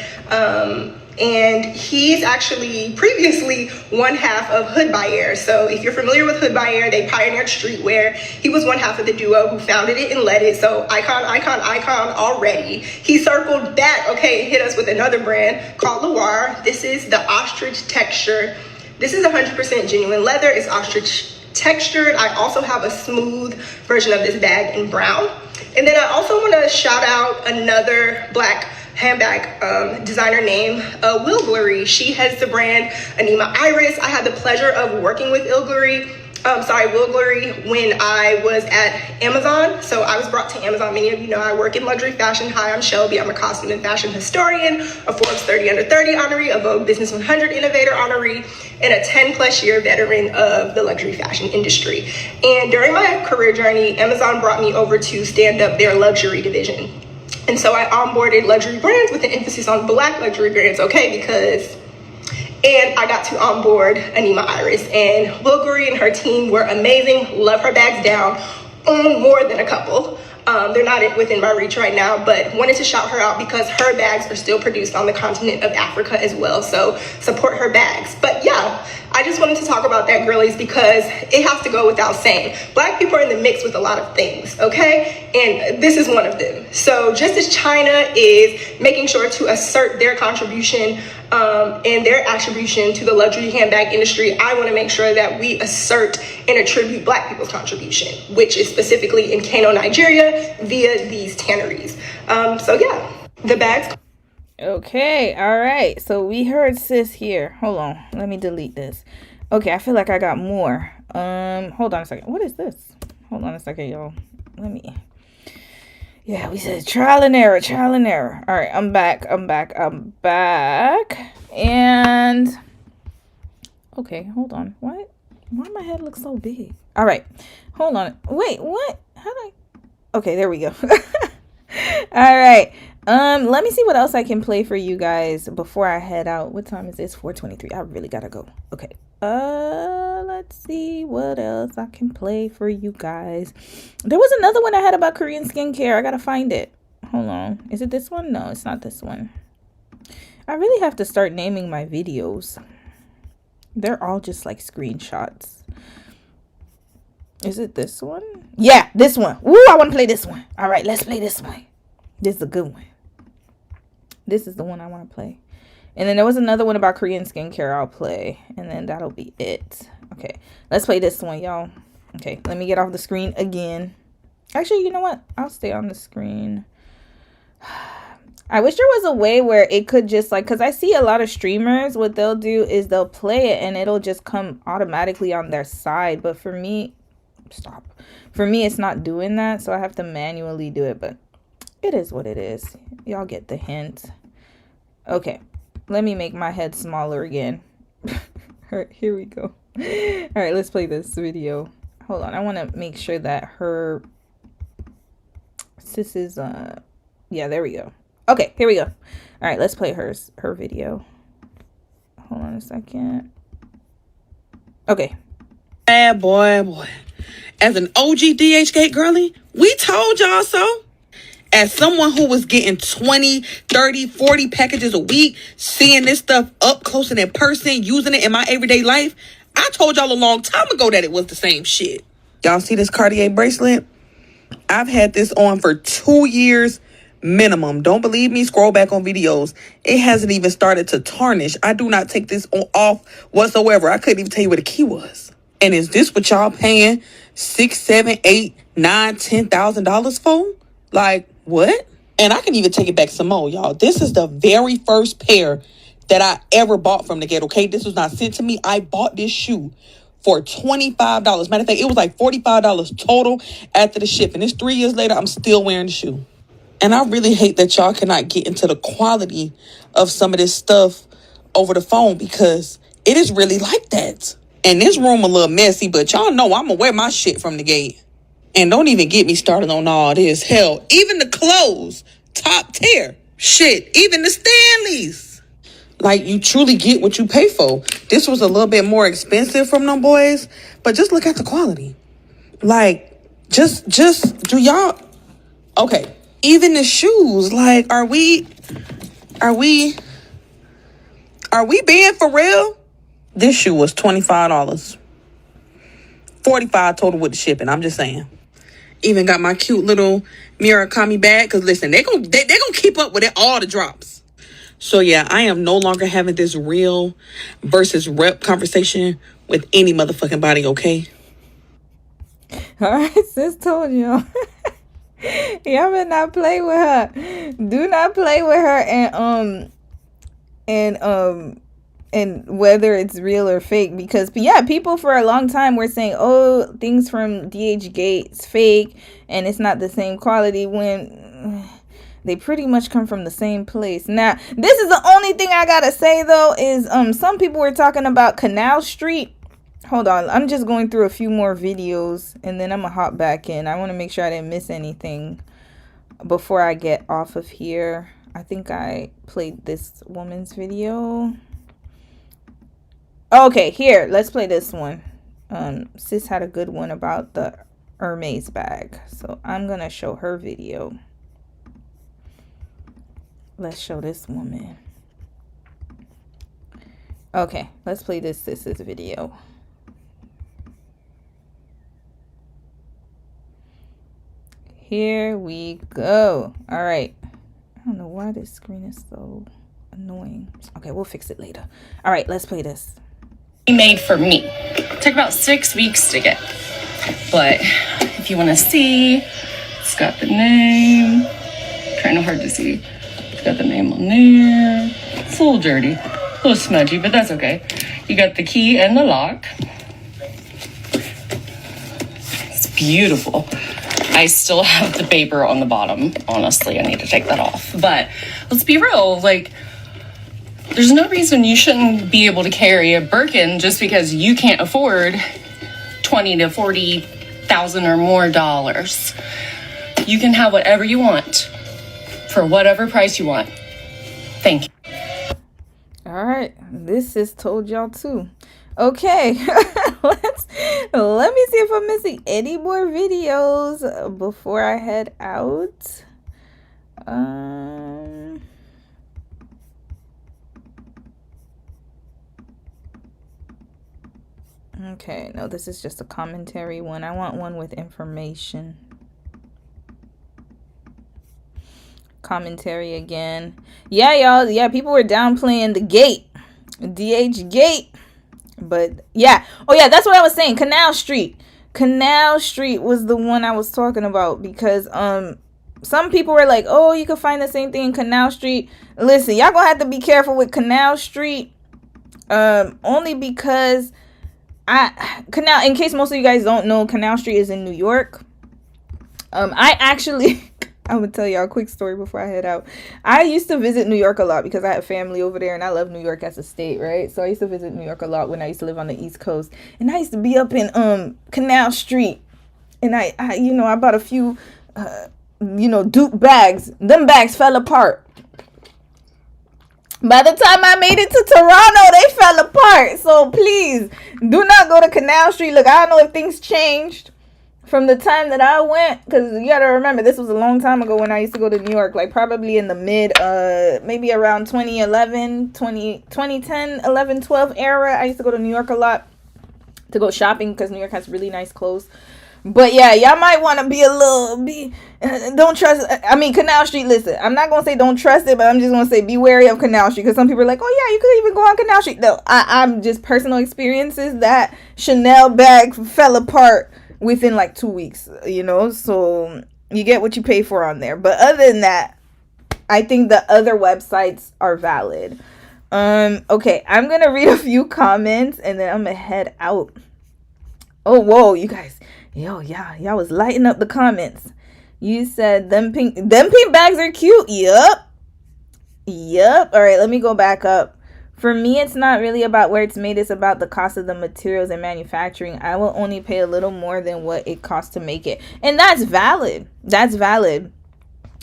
And he's actually previously one half of Hood by Air. So if you're familiar with Hood by Air, they pioneered streetwear. He was one half of the duo who founded it and led it. So icon already. He circled back, okay, and hit us with another brand called Luar. This is the ostrich texture. This is 100% genuine leather. It's ostrich textured. I also have a smooth version of this bag in brown. And then I also want to shout out another black handbag designer named Wilglery. She has the brand Anima Iris. I had the pleasure of working with Wilglery when I was at Amazon. So I was brought to Amazon. Many of you know I work in luxury fashion. Hi, I'm Shelby. I'm a costume and fashion historian, a Forbes 30 Under 30 honoree, a Vogue Business 100 Innovator honoree, and a 10+ year veteran of the luxury fashion industry. And during my career journey, Amazon brought me over to stand up their luxury division. And so I onboarded luxury brands with an emphasis on black luxury brands, and I got to onboard Anima Iris. And Wilglery and her team were amazing. Love her bags down. Own more than a couple. They're not within my reach right now, but wanted to shout her out because her bags are still produced on the continent of Africa as well. So support her bags. But yeah, I just wanted to talk about that, girlies, because it has to go without saying. Black people are in the mix with a lot of things, okay? And this is one of them. So just as China is making sure to assert their contribution and their attribution to the luxury handbag industry, I want to make sure that we assert and attribute black people's contribution, which is specifically in Kano, Nigeria, via these tanneries. So yeah, the bags. Okay, all right. So we heard sis here. Hold on. Let me delete this. Okay, I feel like I got more. Hold on a second. What is this? Hold on a second, y'all. Let me. Yeah, we said trial and error, trial and error. All right, I'm back. And okay, hold on. What? Why my head looks so big? All right, hold on. Wait, what? How do I? Okay, there we go. All right. Let me see what else I can play for you guys before I head out. What time is this? 4:23. I really gotta go. Okay. Let's see what else I can play for you guys. There was another one I had about Korean skincare. I gotta find it. Hold on. Is it this one? No, it's not this one. I really have to start naming my videos. They're all just like screenshots. Is it this one? Yeah, this one. Woo, I want to play this one. All right, let's play this one. This is a good one. This is the one I want to play. And then there was another one about Korean skincare I'll play. And then that'll be it. Okay, let's play this one, y'all. Okay, let me get off the screen again. Actually, you know what? I'll stay on the screen. I wish there was a way where it could just like, because I see a lot of streamers, what they'll do is they'll play it and it'll just come automatically on their side. But for me, For me, it's not doing that. So I have to manually do it. But it is what it is. Y'all get the hint. Okay. Let me make my head smaller again. All right, here we go. All right, let's play this video. Hold on. I want to make sure that her sis is yeah, there we go. Okay, here we go. All right, let's play her video. Hold on a second. Okay. Bad boy. As an OG DHgate girly, we told y'all so. As someone who was getting 20, 30, 40 packages a week, seeing this stuff up close and in person, using it in my everyday life, I told y'all a long time ago that it was the same shit. Y'all see this Cartier bracelet? I've had this on for 2 years minimum. Don't believe me? Scroll back on videos. It hasn't even started to tarnish. I do not take this off whatsoever. I couldn't even tell you where the key was. And is this what y'all paying $6, $7, $8, $9, $10,000 for? Like, what? And I can even take it back some more, y'all. This is the very first pair that I ever bought from the Gate, okay? This was not sent to me. I bought this shoe for $25. Matter of fact, it was like $45 total after the shipping. It's 3 years later, I'm still wearing the shoe. And I really hate that y'all cannot get into the quality of some of this stuff over the phone, because it is really like that. And this room a little messy, but y'all know I'm gonna wear my shit from the Gate. And don't even get me started on all this. Hell, even the clothes, top tier. Shit, even the Stanleys. Like, you truly get what you pay for. This was a little bit more expensive from them boys, but just look at the quality. Like, just do y'all... Okay, even the shoes, like, are we being for real? This shoe was $25. $45 total with the shipping, I'm just saying. Even got my cute little Murakami bag, because listen, they gonna keep up with it, all the drops. So yeah, I am no longer having this real versus rep conversation with any motherfucking body, okay? Alright, sis told y'all. Y'all better not play with her. Do not play with her, and whether it's real or fake, because yeah, people for a long time were saying, oh, things from DH Gate's fake and it's not the same quality, when they pretty much come from the same place. Now, this is the only thing I gotta say though, is some people were talking about Canal Street. Hold on, I'm just going through a few more videos and then I'm gonna hop back in. I want to make sure I didn't miss anything before I get off of here. I think I played this woman's video. Okay, here, let's play this one. Sis had a good one about the Hermes bag, so I'm gonna show her video. Let's show this woman. Okay, let's play this sis's video. Here we go. All right. I don't know why this screen is so annoying. Okay, we'll fix it later. All right, let's play this. Made for me. It took about 6 weeks to get, but if you want to see, it's got the name. Kind of hard to see. It's got the name on there. It's a little dirty, a little smudgy, but that's okay. You got the key and the lock. It's beautiful. I still have the paper on the bottom. Honestly, I need to take that off. But let's be real, like, there's no reason you shouldn't be able to carry a Birkin just because you can't afford $20,000 to $40,000 or more dollars. You can have whatever you want for whatever price you want. Thank you. All right, this is told y'all too. Okay, let me see if I'm missing any more videos before I head out. Okay, no, this is just a commentary one. I want one with information. Commentary again. Yeah, y'all. Yeah, people were downplaying the Gate. DH Gate. But, yeah. Oh, yeah, that's what I was saying. Canal Street. Canal Street was the one I was talking about. Because, some people were like, oh, you can find the same thing in Canal Street. Listen, y'all gonna have to be careful with Canal Street. Only because... in case most of you guys don't know, Canal Street is in New York. I actually, I'm gonna tell y'all a quick story before I head out. I used to visit New York a lot because I have family over there and I love New York as a state, right? So I used to visit New York a lot when I used to live on the East Coast, and I used to be up in Canal Street, and I I bought a few dupe bags. Them bags fell apart. By the time I made it to Toronto, they fell apart. So please, do not go to Canal Street. Look, I don't know if things changed from the time that I went. Because you got to remember, this was a long time ago when I used to go to New York. Like probably in the maybe around 2010, 11, 12 era. I used to go to New York a lot to go shopping because New York has really nice clothes. But yeah, y'all might want to don't trust, Canal Street, listen, I'm not going to say don't trust it, but I'm just going to say be wary of Canal Street, because some people are like, oh yeah, you could even go on Canal Street. No, I'm just personal experiences that Chanel bag fell apart within like 2 weeks, so you get what you pay for on there. But other than that, I think the other websites are valid. Okay, I'm gonna read a few comments and then I'm gonna head out. Oh, whoa, you guys. Yo, yeah, y'all was lighting up the comments. You said them pink bags are cute. Yup. All right, let me go back up. For me, it's not really about where it's made. It's about the cost of the materials and manufacturing. I will only pay a little more than what it costs to make it. And that's valid.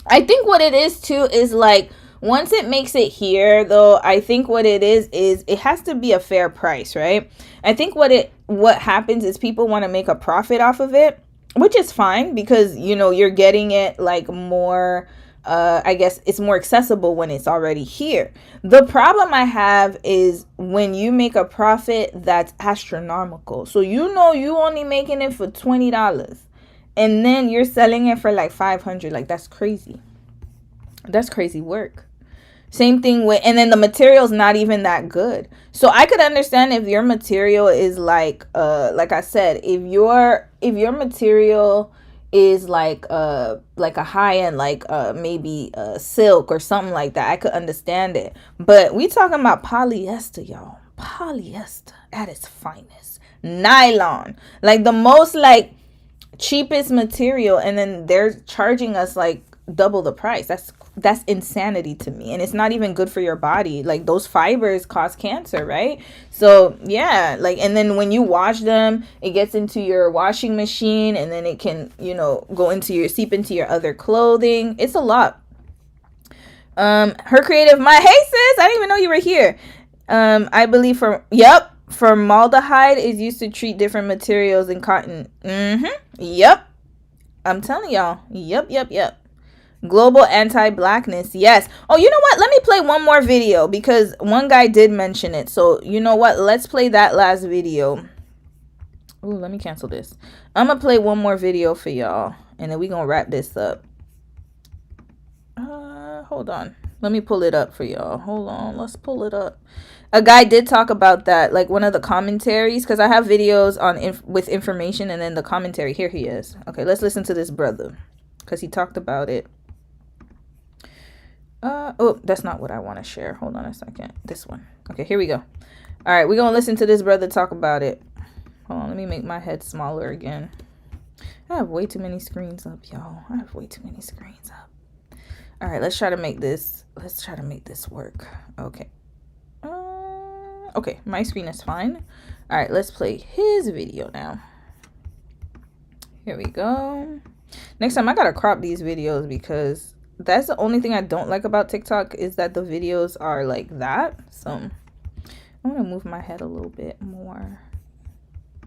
I think what it is too is like, once it makes it here though, I think what it is it has to be a fair price, right? I think what happens is people want to make a profit off of it, which is fine because, you know, you're getting it like more, I guess it's more accessible when it's already here. The problem I have is when you make a profit that's astronomical. So, you know, you only making it for $20 and then you're selling it for like $500. Like, that's crazy. That's crazy work. Same thing with, and then the material's not even that good. So I could understand if your material is like I said, if your material is like a high end, like maybe silk or something like that, I could understand it. But we talking about polyester, y'all. Polyester at its finest. Nylon, like the most like cheapest material, and then they're charging us like double the price. That's insanity to me, and it's not even good for your body. Like, those fibers cause cancer, right? So yeah, like, and then when you wash them, it gets into your washing machine, and then it can, you know, seep into your other clothing. It's a lot. Her creative mind. Hey sis, I didn't even know you were here. I believe formaldehyde is used to treat different materials in cotton. Yep. I'm telling y'all. Yep. Global anti-blackness. Yes. Oh, you know what? Let me play one more video because one guy did mention it. So, you know what? Let's play that last video. Ooh, let me cancel this. I'm going to play one more video for y'all. And then we're going to wrap this up. Hold on. Let me pull it up for y'all. Hold on. Let's pull it up. A guy did talk about that. Like, one of the commentaries. Because I have videos on with information and then the commentary. Here he is. Okay, let's listen to this brother. Because he talked about it. Oh, that's not what I want to share. Hold on a second. This one. Okay, here we go. All right, we're going to listen to this brother talk about it. Hold on, let me make my head smaller again. I have way too many screens up, y'all. I have way too many screens up. All right, let's try to make this work. Okay. Okay, my screen is fine. All right, let's play his video now. Here we go. Next time, I got to crop these videos because that's the only thing I don't like about TikTok is that the videos are like that. So I want to move my head a little bit more.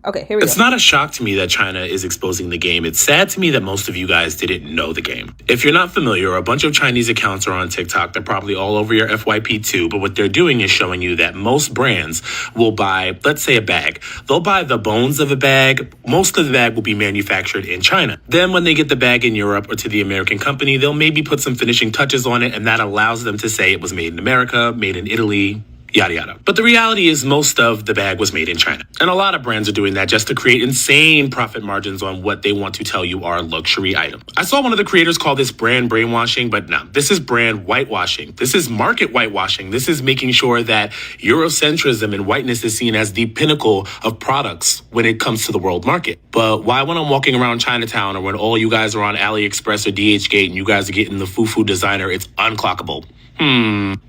Okay, here we go. It's not a shock to me that China is exposing the game. It's sad to me that most of you guys didn't know the game. If you're not familiar, a bunch of Chinese accounts are on TikTok. They're probably all over your FYP too. But what they're doing is showing you that most brands will buy, let's say, a bag. They'll buy the bones of a bag. Most of the bag will be manufactured in China. Then when they get the bag in Europe or to the American company, they'll maybe put some finishing touches on it. And that allows them to say it was made in America, made in Italy, yada yada. But the reality is most of the bag was made in China. And a lot of brands are doing that just to create insane profit margins on what they want to tell you are luxury items. I saw one of the creators call this brand brainwashing, but no, this is brand whitewashing. This is market whitewashing. This is making sure that Eurocentrism and whiteness is seen as the pinnacle of products when it comes to the world market. But why when I'm walking around Chinatown or when all you guys are on AliExpress or DHgate and you guys are getting the foo-foo designer, it's unclockable?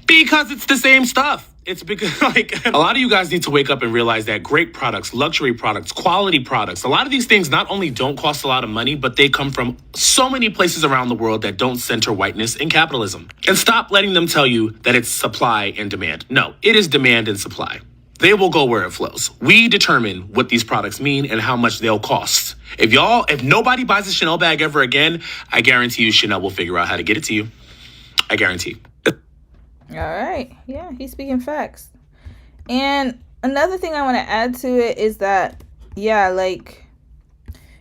Because it's the same stuff. It's because, like, a lot of you guys need to wake up and realize that great products, luxury products, quality products, a lot of these things not only don't cost a lot of money, but they come from so many places around the world that don't center whiteness and capitalism. And stop letting them tell you that it's supply and demand. No, it is demand and supply. They will go where it flows. We determine what these products mean and how much they'll cost. If nobody buys a Chanel bag ever again, I guarantee you Chanel will figure out how to get it to you. I guarantee. All right. Yeah, he's speaking facts. And another thing I want to add to it is that, yeah, like,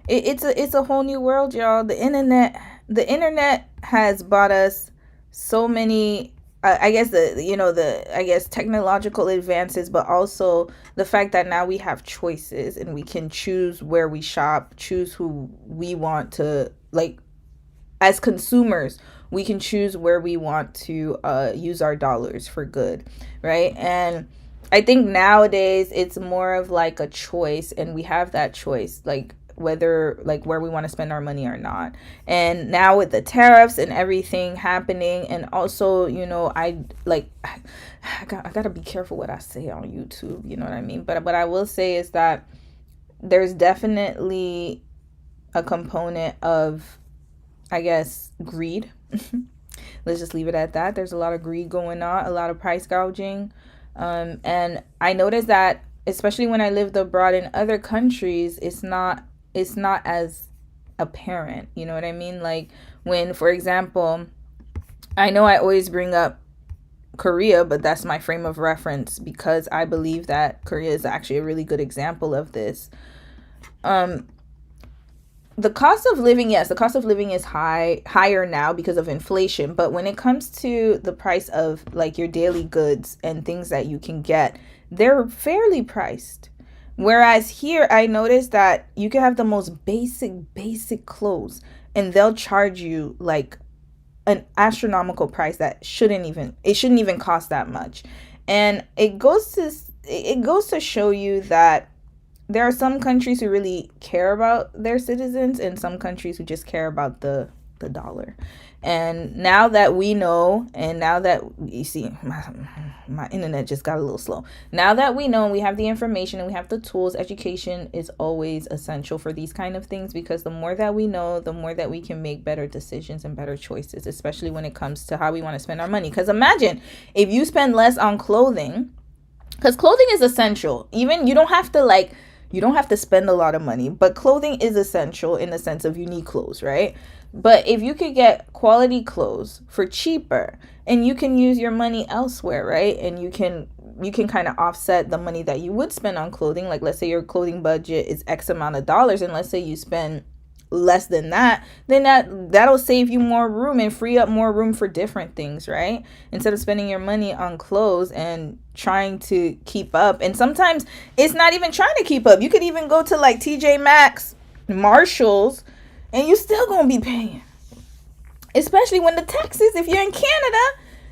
it's a whole new world, y'all. The internet has brought us so many, I guess technological advances, but also the fact that now we have choices and we can choose where we shop, choose who we want to, like, as consumers, we can choose where we want to use our dollars for good, right? And I think nowadays it's more of like a choice, and we have that choice, like whether like where we want to spend our money or not. And now with the tariffs and everything happening, and also, you know, I gotta be careful what I say on YouTube, you know what I mean? But what I will say is that there's definitely a component of, I guess, greed. Let's just leave it at that. There's a lot of greed going on, a lot of price gouging. And I noticed that, especially when I lived abroad in other countries, it's not as apparent. You know what I mean? Like when, for example, I know I always bring up Korea, but that's my frame of reference because I believe that Korea is actually a really good example of this. The cost of living, yes, the cost of living is higher now because of inflation. But when it comes to the price of like your daily goods and things that you can get, they're fairly priced. Whereas here, I noticed that you can have the most basic clothes and they'll charge you like an astronomical price that shouldn't even cost that much. And it goes to show you that there are some countries who really care about their citizens and some countries who just care about the dollar. And now that we know, and now that you see, my internet just got a little slow. Now that we know, we have the information and we have the tools, education is always essential for these kind of things, because the more that we know, the more that we can make better decisions and better choices, especially when it comes to how we want to spend our money. Because imagine if you spend less on clothing, because clothing is essential. Even you don't have to spend a lot of money, but clothing is essential in the sense of you need clothes, right? But if you could get quality clothes for cheaper and you can use your money elsewhere, right? And you can kind of offset the money that you would spend on clothing. Like let's say your clothing budget is X amount of dollars and let's say you spend less than that, then that'll save you more room and free up more room for different things, right? Instead of spending your money on clothes and trying to keep up. And sometimes it's not even trying to keep up. You could even go to like TJ Maxx, Marshalls, and you still gonna be paying. Especially when the taxes, if you're in Canada,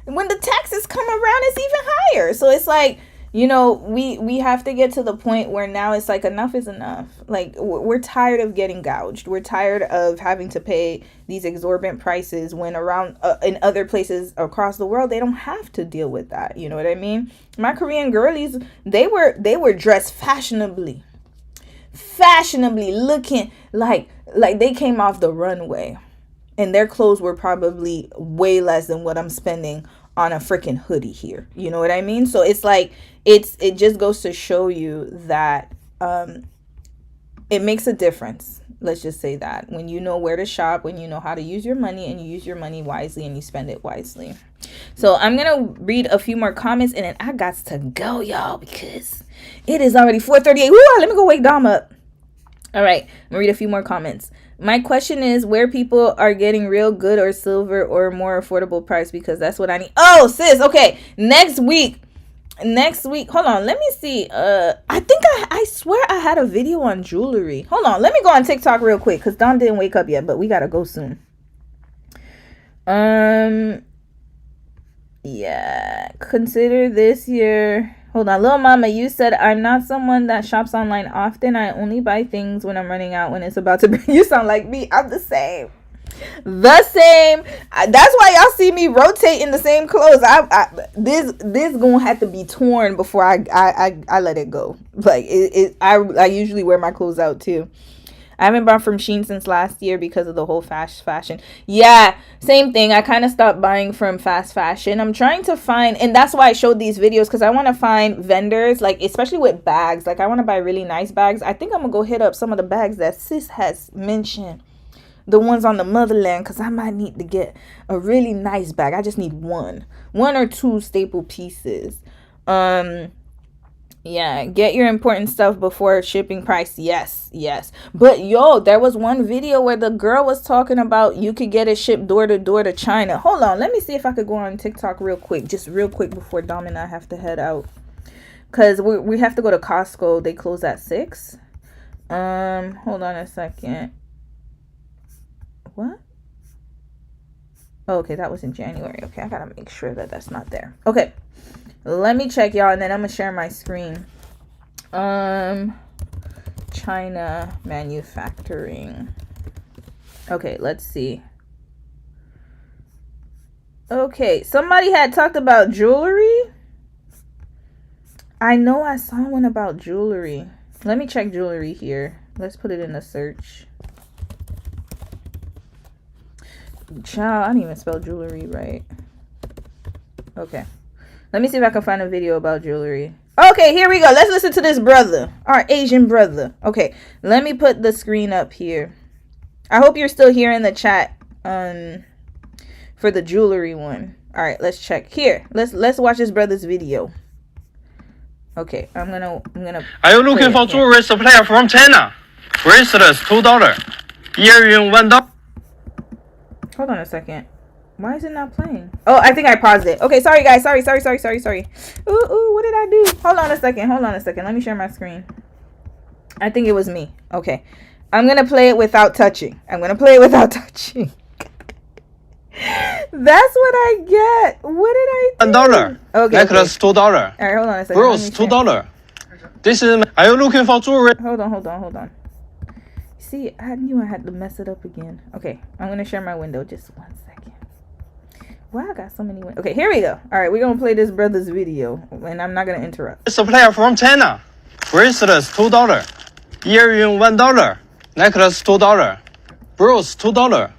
when the taxes come around, it's even higher. So it's like, you know, we have to get to the point where now it's like enough is enough. Like we're tired of getting gouged. We're tired of having to pay these exorbitant prices when around in other places across the world, they don't have to deal with that. You know what I mean? My Korean girlies, they were dressed fashionably looking like they came off the runway, and their clothes were probably way less than what I'm spending on a freaking hoodie here. You know what I mean? So it's like it just goes to show you that it makes a difference. Let's just say that when you know where to shop, when you know how to use your money, and you use your money wisely and you spend it wisely. So I'm gonna read a few more comments and then I got to go, y'all, because it is already 4:38. Woo, let me go wake Dom up. All right, I'm gonna read a few more comments. My question is where people are getting real good or silver or more affordable price, because that's what I need. Oh, sis, okay. Next week. Hold on, let me see. I think I swear I had a video on jewelry. Hold on, let me go on TikTok real quick because Don didn't wake up yet, but we gotta go soon. Yeah. Consider this year. Hold on, little mama, you said I'm not someone that shops online often. I only buy things when I'm running out, when it's about to bring. You sound like me. I'm the same. That's why y'all see me rotate in the same clothes. This gonna have to be torn before I let it go. Like I usually wear my clothes out too. I haven't bought from Shein since last year because of the whole fast fashion. Yeah, same thing. I kind of stopped buying from fast fashion. I'm trying to find, and that's why I showed these videos, because I want to find vendors, like especially with bags. Like I want to buy really nice bags. I think I'm gonna go hit up some of the bags that sis has mentioned, the ones on the motherland, because I might need to get a really nice bag. I just need one or two staple pieces. Yeah, get your important stuff before shipping price. Yes. But yo, there was one video where the girl was talking about you could get it shipped door to door to China. Hold on, let me see if I could go on TikTok real quick before Dom and I have to head out, because we have to go to Costco. They close at 6. Hold on a second. What? Oh, okay, that was in January. Okay, I gotta make sure that that's not there. Okay, let me check, y'all, and then I'm gonna share my screen. China manufacturing. Okay, let's see. Okay, somebody had talked about jewelry. I know I saw one about jewelry. Let me check jewelry here. Let's put it in the search. Child, I didn't even spell jewelry right. Okay. Let me see if I can find a video about jewelry. Okay, here we go. Let's listen to this brother. Our Asian brother. Okay, let me put the screen up here. I hope you're still here in the chat for the jewelry one. All right, let's check. Here, let's watch this brother's video. Okay, I'm gonna. Are you looking for jewelry supplier from China? Bracelets $2, earring $1. Hold on a second. Why is it not playing? Oh, I think I paused it. Okay, sorry guys. Sorry. Ooh, what did I do? Hold on a second. Let me share my screen. I think it was me. Okay. I'm going to play it without touching. That's what I get. What did I do? $1. Okay. Necklace $2. All right, hold on a second. Bros $2. This is. Are you looking for jewelry? Hold on. See, I knew I had to mess it up again. Okay, I'm going to share my window. Just 1 second. Wow, I got so many windows. Okay, here we go. All right, we're going to play this brother's video, and I'm not going to interrupt. Supplier from China. Bracelets $2. Earring $1. Necklace $2. Bros $2.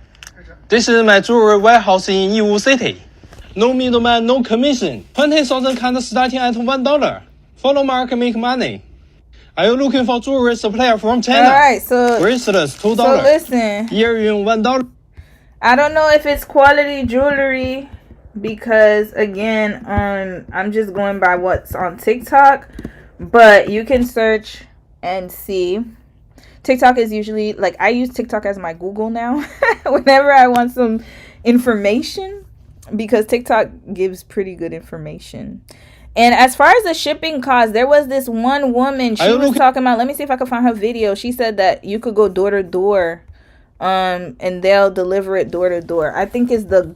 This is my jewelry warehouse in Yiwu City. No middleman, no commission. 20,000 kind starting at $1. Follow market, make money. Are you looking for jewelry supplier from China? All right, so bracelets $2. So listen, earring $1. I don't know if it's quality jewelry because again, I'm just going by what's on TikTok, but you can search and see. TikTok is usually like I use TikTok as my Google now whenever I want some information because TikTok gives pretty good information. And as far as the shipping cost, there was this one woman, she was talking about, let me see if I can find her video. She said that you could go door to door, and they'll deliver it door to door. I think it's the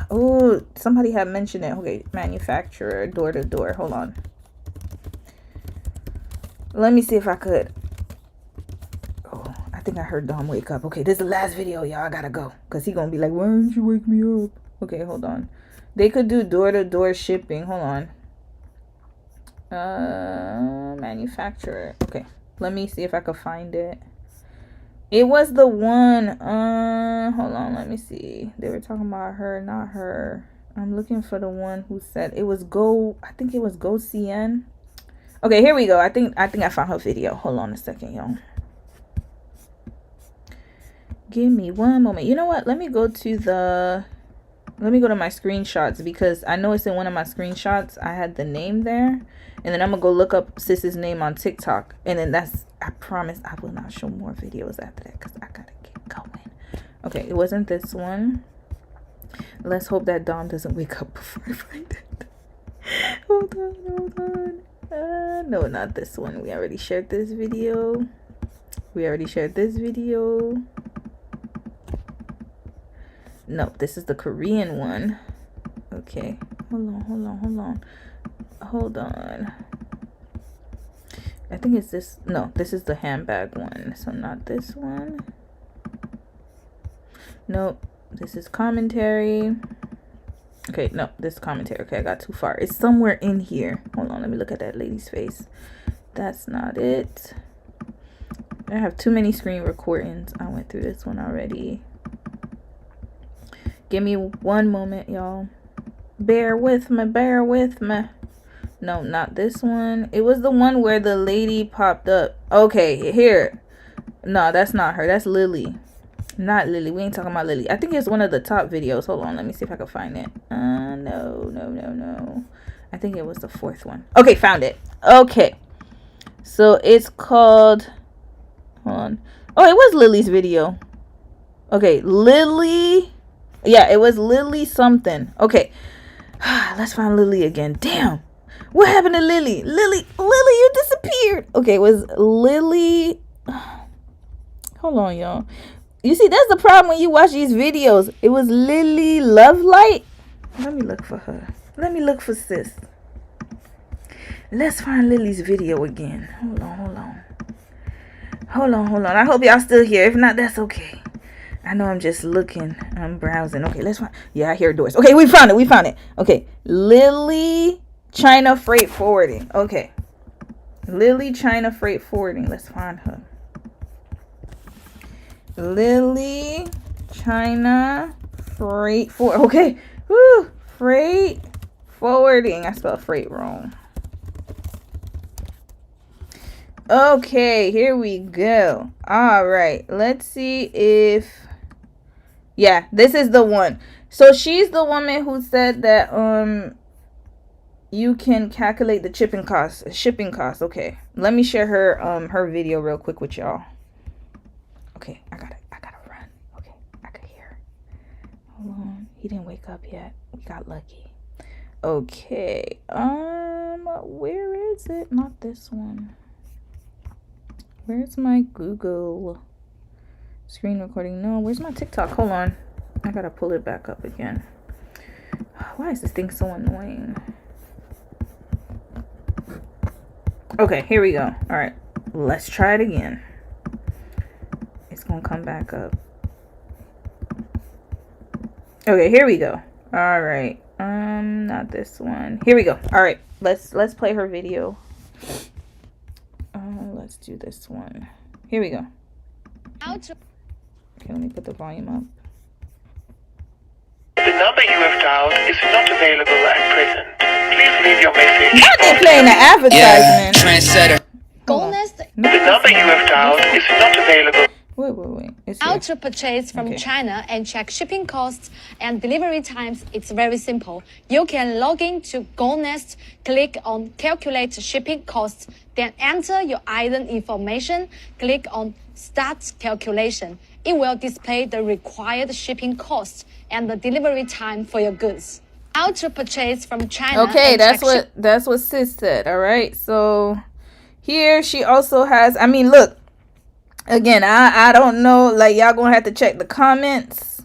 oh, somebody had mentioned it. Okay, manufacturer, door to door. Hold on. Let me see if I could. Oh, I think I heard Dom wake up. Okay, this is the last video, y'all. I gotta go. Because he gonna be like, why didn't you wake me up? Okay, hold on. They could do door-to-door shipping. Hold on. Manufacturer. Okay. Let me see if I could find it. It was the one. Hold on. Let me see. They were talking about her, not her. I'm looking for the one who said it was Go. I think it was Go CN. Okay, here we go. I think I found her video. Hold on a second, y'all. Give me one moment. You know what? Let me go to my screenshots because I know it's in one of my screenshots. I had the name there. And then I'm going to go look up Sis's name on TikTok. And then I promise I will not show more videos after that because I got to get going. Okay, it wasn't this one. Let's hope that Dom doesn't wake up before I find it. Hold on. No, not this one. We already shared this video. No, this is the Korean one. Okay. Hold on. I think it's this. No, this is the handbag one. So not this one. Nope. This is commentary. Okay, no, this is commentary. Okay, I got too far. It's somewhere in here. Hold on, let me look at that lady's face. That's not it. I have too many screen recordings. I went through this one already. Give me one moment, y'all. Bear with me. No, not this one. It was the one where the lady popped up. Okay, here. No, that's not her. That's Lily. Not Lily. We ain't talking about Lily. I think it's one of the top videos. Hold on. Let me see if I can find it. No. I think it was the fourth one. Okay, found it. Okay. So it's called... Hold on. Oh, it was Lily's video. Okay, Lily... Yeah, it was Lily something. Okay. Let's find Lily again. Damn. What happened to Lily? Lily, you disappeared. Okay, it was Lily. Hold on, y'all. You see, that's the problem when you watch these videos. It was Lily Lovelight. Let me look for her. Let me look for sis. Let's find Lily's video again. Hold on. I hope y'all still here. If not, that's okay. I know I'm just looking. I'm browsing. Okay, let's find. Yeah, I hear doors. Okay, we found it. Okay, Lily China Freight Forwarding. Okay, Lily China Freight Forwarding. Let's find her. Lily China Freight Forwarding. Okay, woo, Freight Forwarding. I spelled freight wrong. Okay, here we go. All right, let's see if, yeah, this is the one. So she's the woman who said that you can calculate the shipping costs. Okay, let me share her video real quick with y'all. Okay, I gotta run. Okay, I could hear. Hold on, he didn't wake up yet. We got lucky. Okay, where is it? Not this one. Where's my Google screen recording? No, where's my TikTok? Hold on. I gotta pull it back up again. Why is this thing so annoying? Okay, here we go. All right, let's try it again. It's gonna come back up. Okay, here we go. All right, not this one. Here we go. All right, let's play her video. Let's do this one. Here we go. Okay, let me put the volume up. The number you have dialed is not available at present. Please leave your message. Now they're playing the advertisement. Yeah, trendsetter. The number you have dialed is not available. Wait. It's How to purchase from China and check shipping costs and delivery times. It's very simple. You can log in to GoNest, click on Calculate Shipping Costs, then enter your item information, click on Start Calculation. It will display the required shipping cost and the delivery time for your goods. How to purchase from China. Okay, that's what sis said. All right, so here she also has, I mean, look. Again, I don't know. Like, y'all gonna have to check the comments.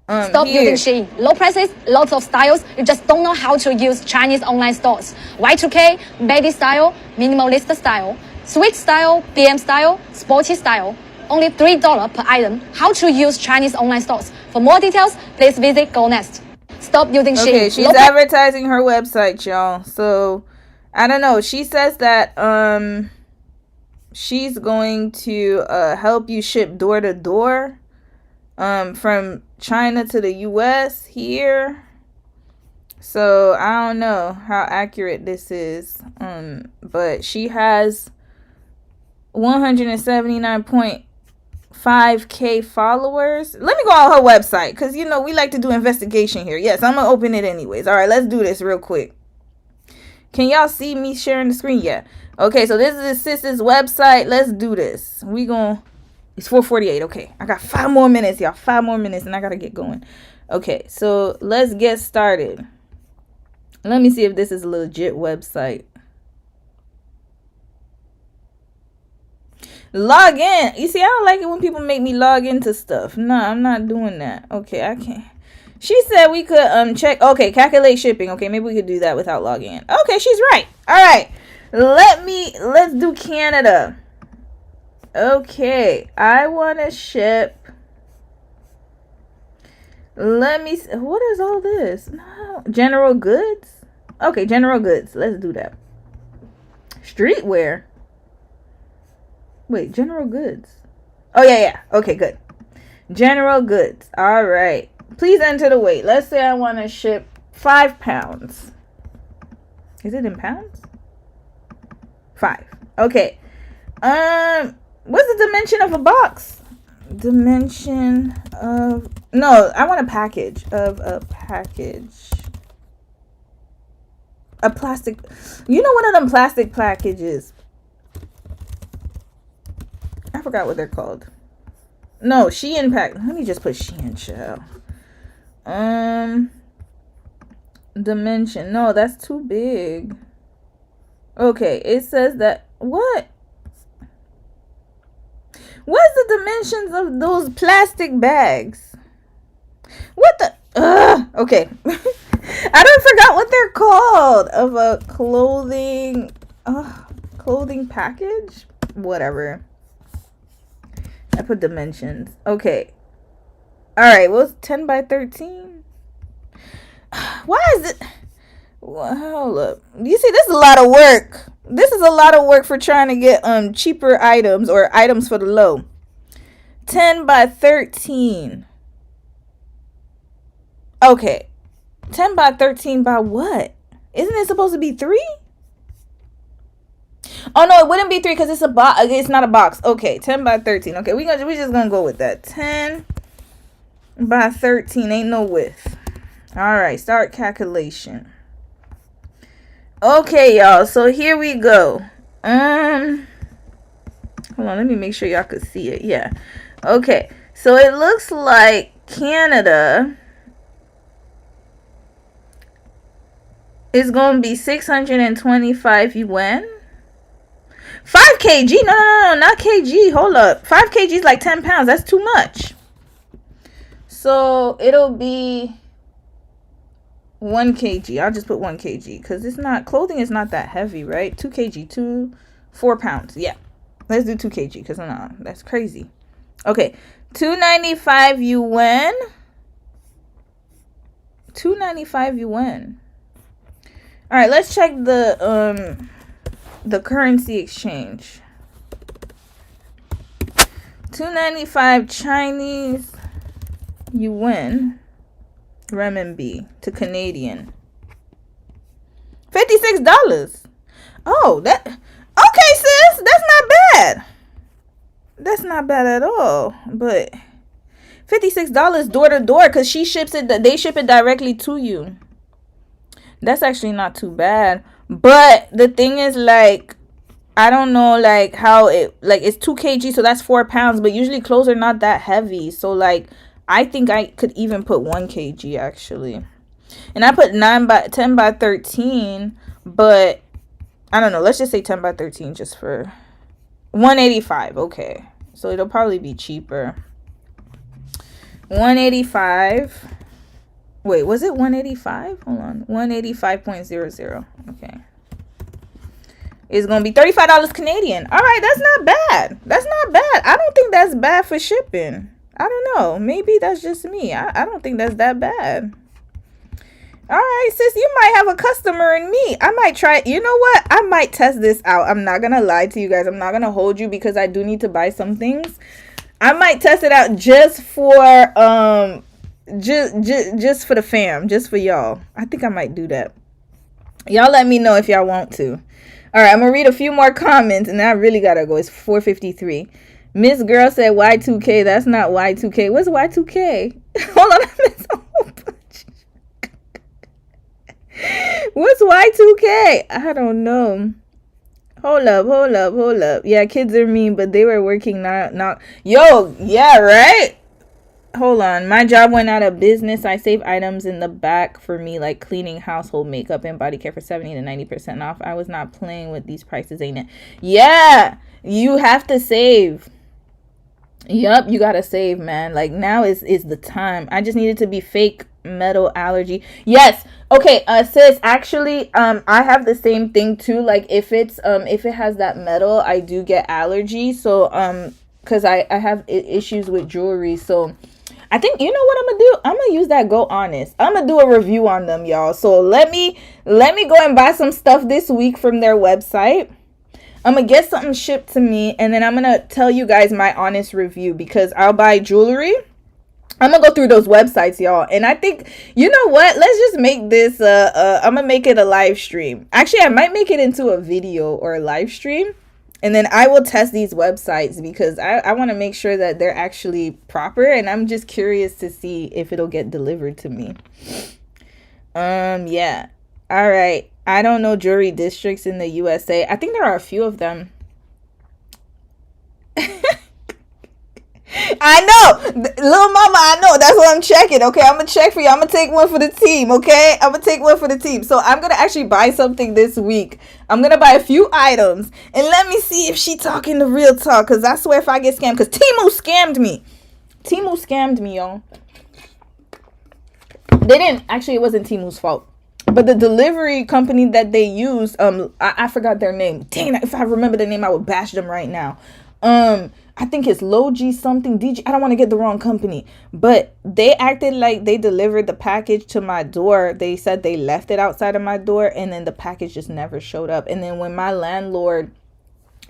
Stop using Shein. Low prices, lots of styles. You just don't know how to use Chinese online stores. Y2K, baby style, minimalist style, sweet style, BM style, sporty style. Only $3 per item. How to use Chinese online stores. For more details, please visit GoNest. Stop using Shein. Okay, she's advertising her website, y'all. So, I don't know. She says that, she's going to help you ship door to door from China to the US here. So I don't know how accurate this is. But she has 179.5k followers. Let me go on her website because you know we like to do investigation here. Yes, I'm gonna open it anyways. All right, let's do this real quick. Can y'all see me sharing the screen? Yeah. Okay, so this is the sister's website. Let's do this. It's 4:48. Okay, I got 5 more minutes, y'all. 5 more minutes, and I gotta get going. Okay, so let's get started. Let me see if this is a legit website. Log in. You see, I don't like it when people make me log into stuff. No, I'm not doing that. Okay, I can't. She said we could check. Okay, calculate shipping. Okay, maybe we could do that without logging in. Okay, she's right. All right. Let's do Canada. Okay, I want to ship. Let me see. What is all this? No, general goods. Okay, general goods. Let's do that. Streetwear. Wait, general goods. Oh yeah. Okay, good. General goods. All right. Please enter the weight. Let's say I want to ship 5 pounds. Is it in pounds? 5. Okay. What's the dimension of a box? Dimension of... No, I want a package of a package. A plastic... You know one of them plastic packages? I forgot what they're called. No, Shein pack. Let me just put Shein, child. Dimension. No, that's too big. Okay, it says that... What? What's the dimensions of those plastic bags? What the? Okay. I don't forgot what they're called. Of a clothing package? Whatever. I put dimensions. Okay. Alright, what's 10 by 13? Why is it? Well, hold up. You see, this is a lot of work. This is a lot of work for trying to get cheaper items or items for the low. 10 by 13. Okay. 10 by 13 by what? Isn't it supposed to be 3? Oh no, it wouldn't be 3 because it's a box. It's not a box. Okay, 10 by 13. Okay, we just gonna go with that. 10 by 13 ain't no width. All right, start calculation. Okay, y'all. So here we go. Hold on, let me make sure y'all could see it. Yeah. Okay. So it looks like Canada is going to be 625 yuan. 5 kg. No, not kg. Hold up. 5 kg is like 10 pounds. That's too much. So it'll be 1 kg. I'll just put 1 kg because clothing is not that heavy, right? 2 kg, 4 pounds. Yeah. Let's do 2 kg because that's crazy. Okay. 295 yuan. 295 yuan. All right, let's check the currency exchange. 295 Chinese yuan renminbi to Canadian. $56. Oh, that okay, sis. That's not bad. That's not bad at all. But $56 door to door because they ship it directly to you. That's actually not too bad. But the thing is, like, I don't know, like, how it, like, it's 2 kg, so that's 4 pounds. But usually clothes are not that heavy. So, like, I think I could even put 1 kg, actually. And I put 10 by 13. But, I don't know. Let's just say 10 by 13 just for 185. Okay. So, it'll probably be cheaper. 185. Wait, was it 185? Hold on. 185.00. Okay. It's going to be $35 Canadian. All right, that's not bad. That's not bad. I don't think that's bad for shipping. I don't know. Maybe that's just me. I don't think that's that bad. All right, sis, you might have a customer in me. I might try. You know what? I might test this out. I'm not going to lie to you guys. I'm not going to hold you because I do need to buy some things. I might test it out just for just for the fam, just for y'all. I think I might do that. Y'all let me know if y'all want to. All right, I'm gonna read a few more comments, and I really gotta go. It's 4:53. Miss Girl said Y2K. That's not Y2K. What's Y2K? Hold on, I missed a whole bunch. What's Y2K? I don't know. Hold up. Yeah, kids are mean, but they were working not. Yo, yeah, right? Hold on. My job went out of business. I save items in the back for me, like cleaning, household, makeup, and body care for 70 to 90% off. I was not playing with these prices, ain't it? Yeah, you have to save. Yup, you gotta save, man. Like, now is the time. I just needed to be fake metal allergy. Yes. Okay, sis, actually, I have the same thing too. Like, if it has that metal, I do get allergy. So, because I have issues with jewelry. So, I think, you know what I'm gonna do? I'm gonna use that Go Honest. I'm gonna do a review on them, y'all. So let me go and buy some stuff this week from their website. I'm gonna get something shipped to me, and then I'm gonna tell you guys my honest review because I'll buy jewelry. I'm gonna go through those websites, y'all, and I think, you know what? Let's just make this. I'm gonna make it a live stream. Actually, I might make it into a video or a live stream. And then I will test these websites because I want to make sure that they're actually proper. And I'm just curious to see if it'll get delivered to me. Yeah. All right. I don't know jewelry districts in the USA. I think there are a few of them. I I know, little mama. I know. That's what I'm checking. Okay, I'm gonna check for you. I'm gonna take one for the team. Okay, I'm gonna take one for the team. So I'm gonna actually buy something this week. I'm gonna buy a few items and let me see if she talking the real talk. Cause I swear if I get scammed, cause Temu scammed me. Temu scammed me, y'all. They didn't actually. It wasn't Temu's fault. But the delivery company that they used, I forgot their name. Dang, if I remember the name, I would bash them right now. I think it's Logi something DG. I don't want to get the wrong company, but they acted like they delivered the package to my door. They said they left it outside of my door, and then the package just never showed up. And then when my landlord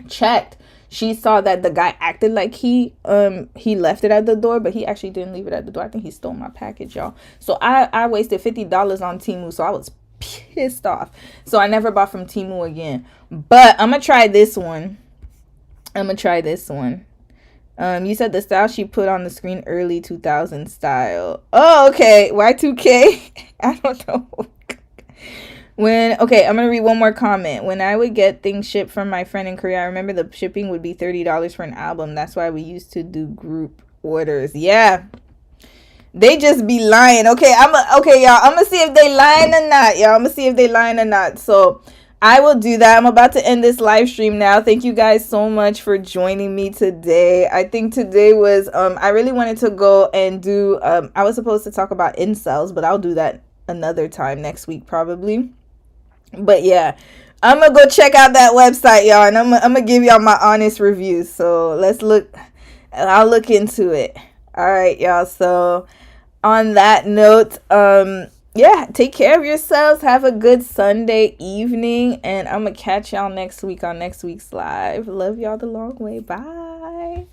checked, she saw that the guy acted like he left it at the door, but he actually didn't leave it at the door. I think he stole my package, y'all. So I wasted $50 on Temu, so I was pissed off. So I never bought from Temu again. But I'm gonna try this one. You said the style she put on the screen early 2000 style. Oh, okay. Y2K. I don't know. Okay, I'm gonna read one more comment. When I would get things shipped from my friend in Korea, I remember the shipping would be $30 for an album. That's why we used to do group orders. Yeah, they just be lying. Okay, y'all. I'm gonna see if they lying or not. So I will do that. I'm about to end this live stream now. Thank you guys so much for joining me today. I think today was I really wanted to go and do I was supposed to talk about incels, but I'll do that another time next week probably. But yeah, I'm gonna go check out that website, y'all, and I'm gonna give y'all my honest reviews. So I'll look into it. All right, y'all. So on that note, yeah, take care of yourselves. Have a good Sunday evening, and I'm gonna catch y'all next week on next week's live. Love y'all the long way. Bye.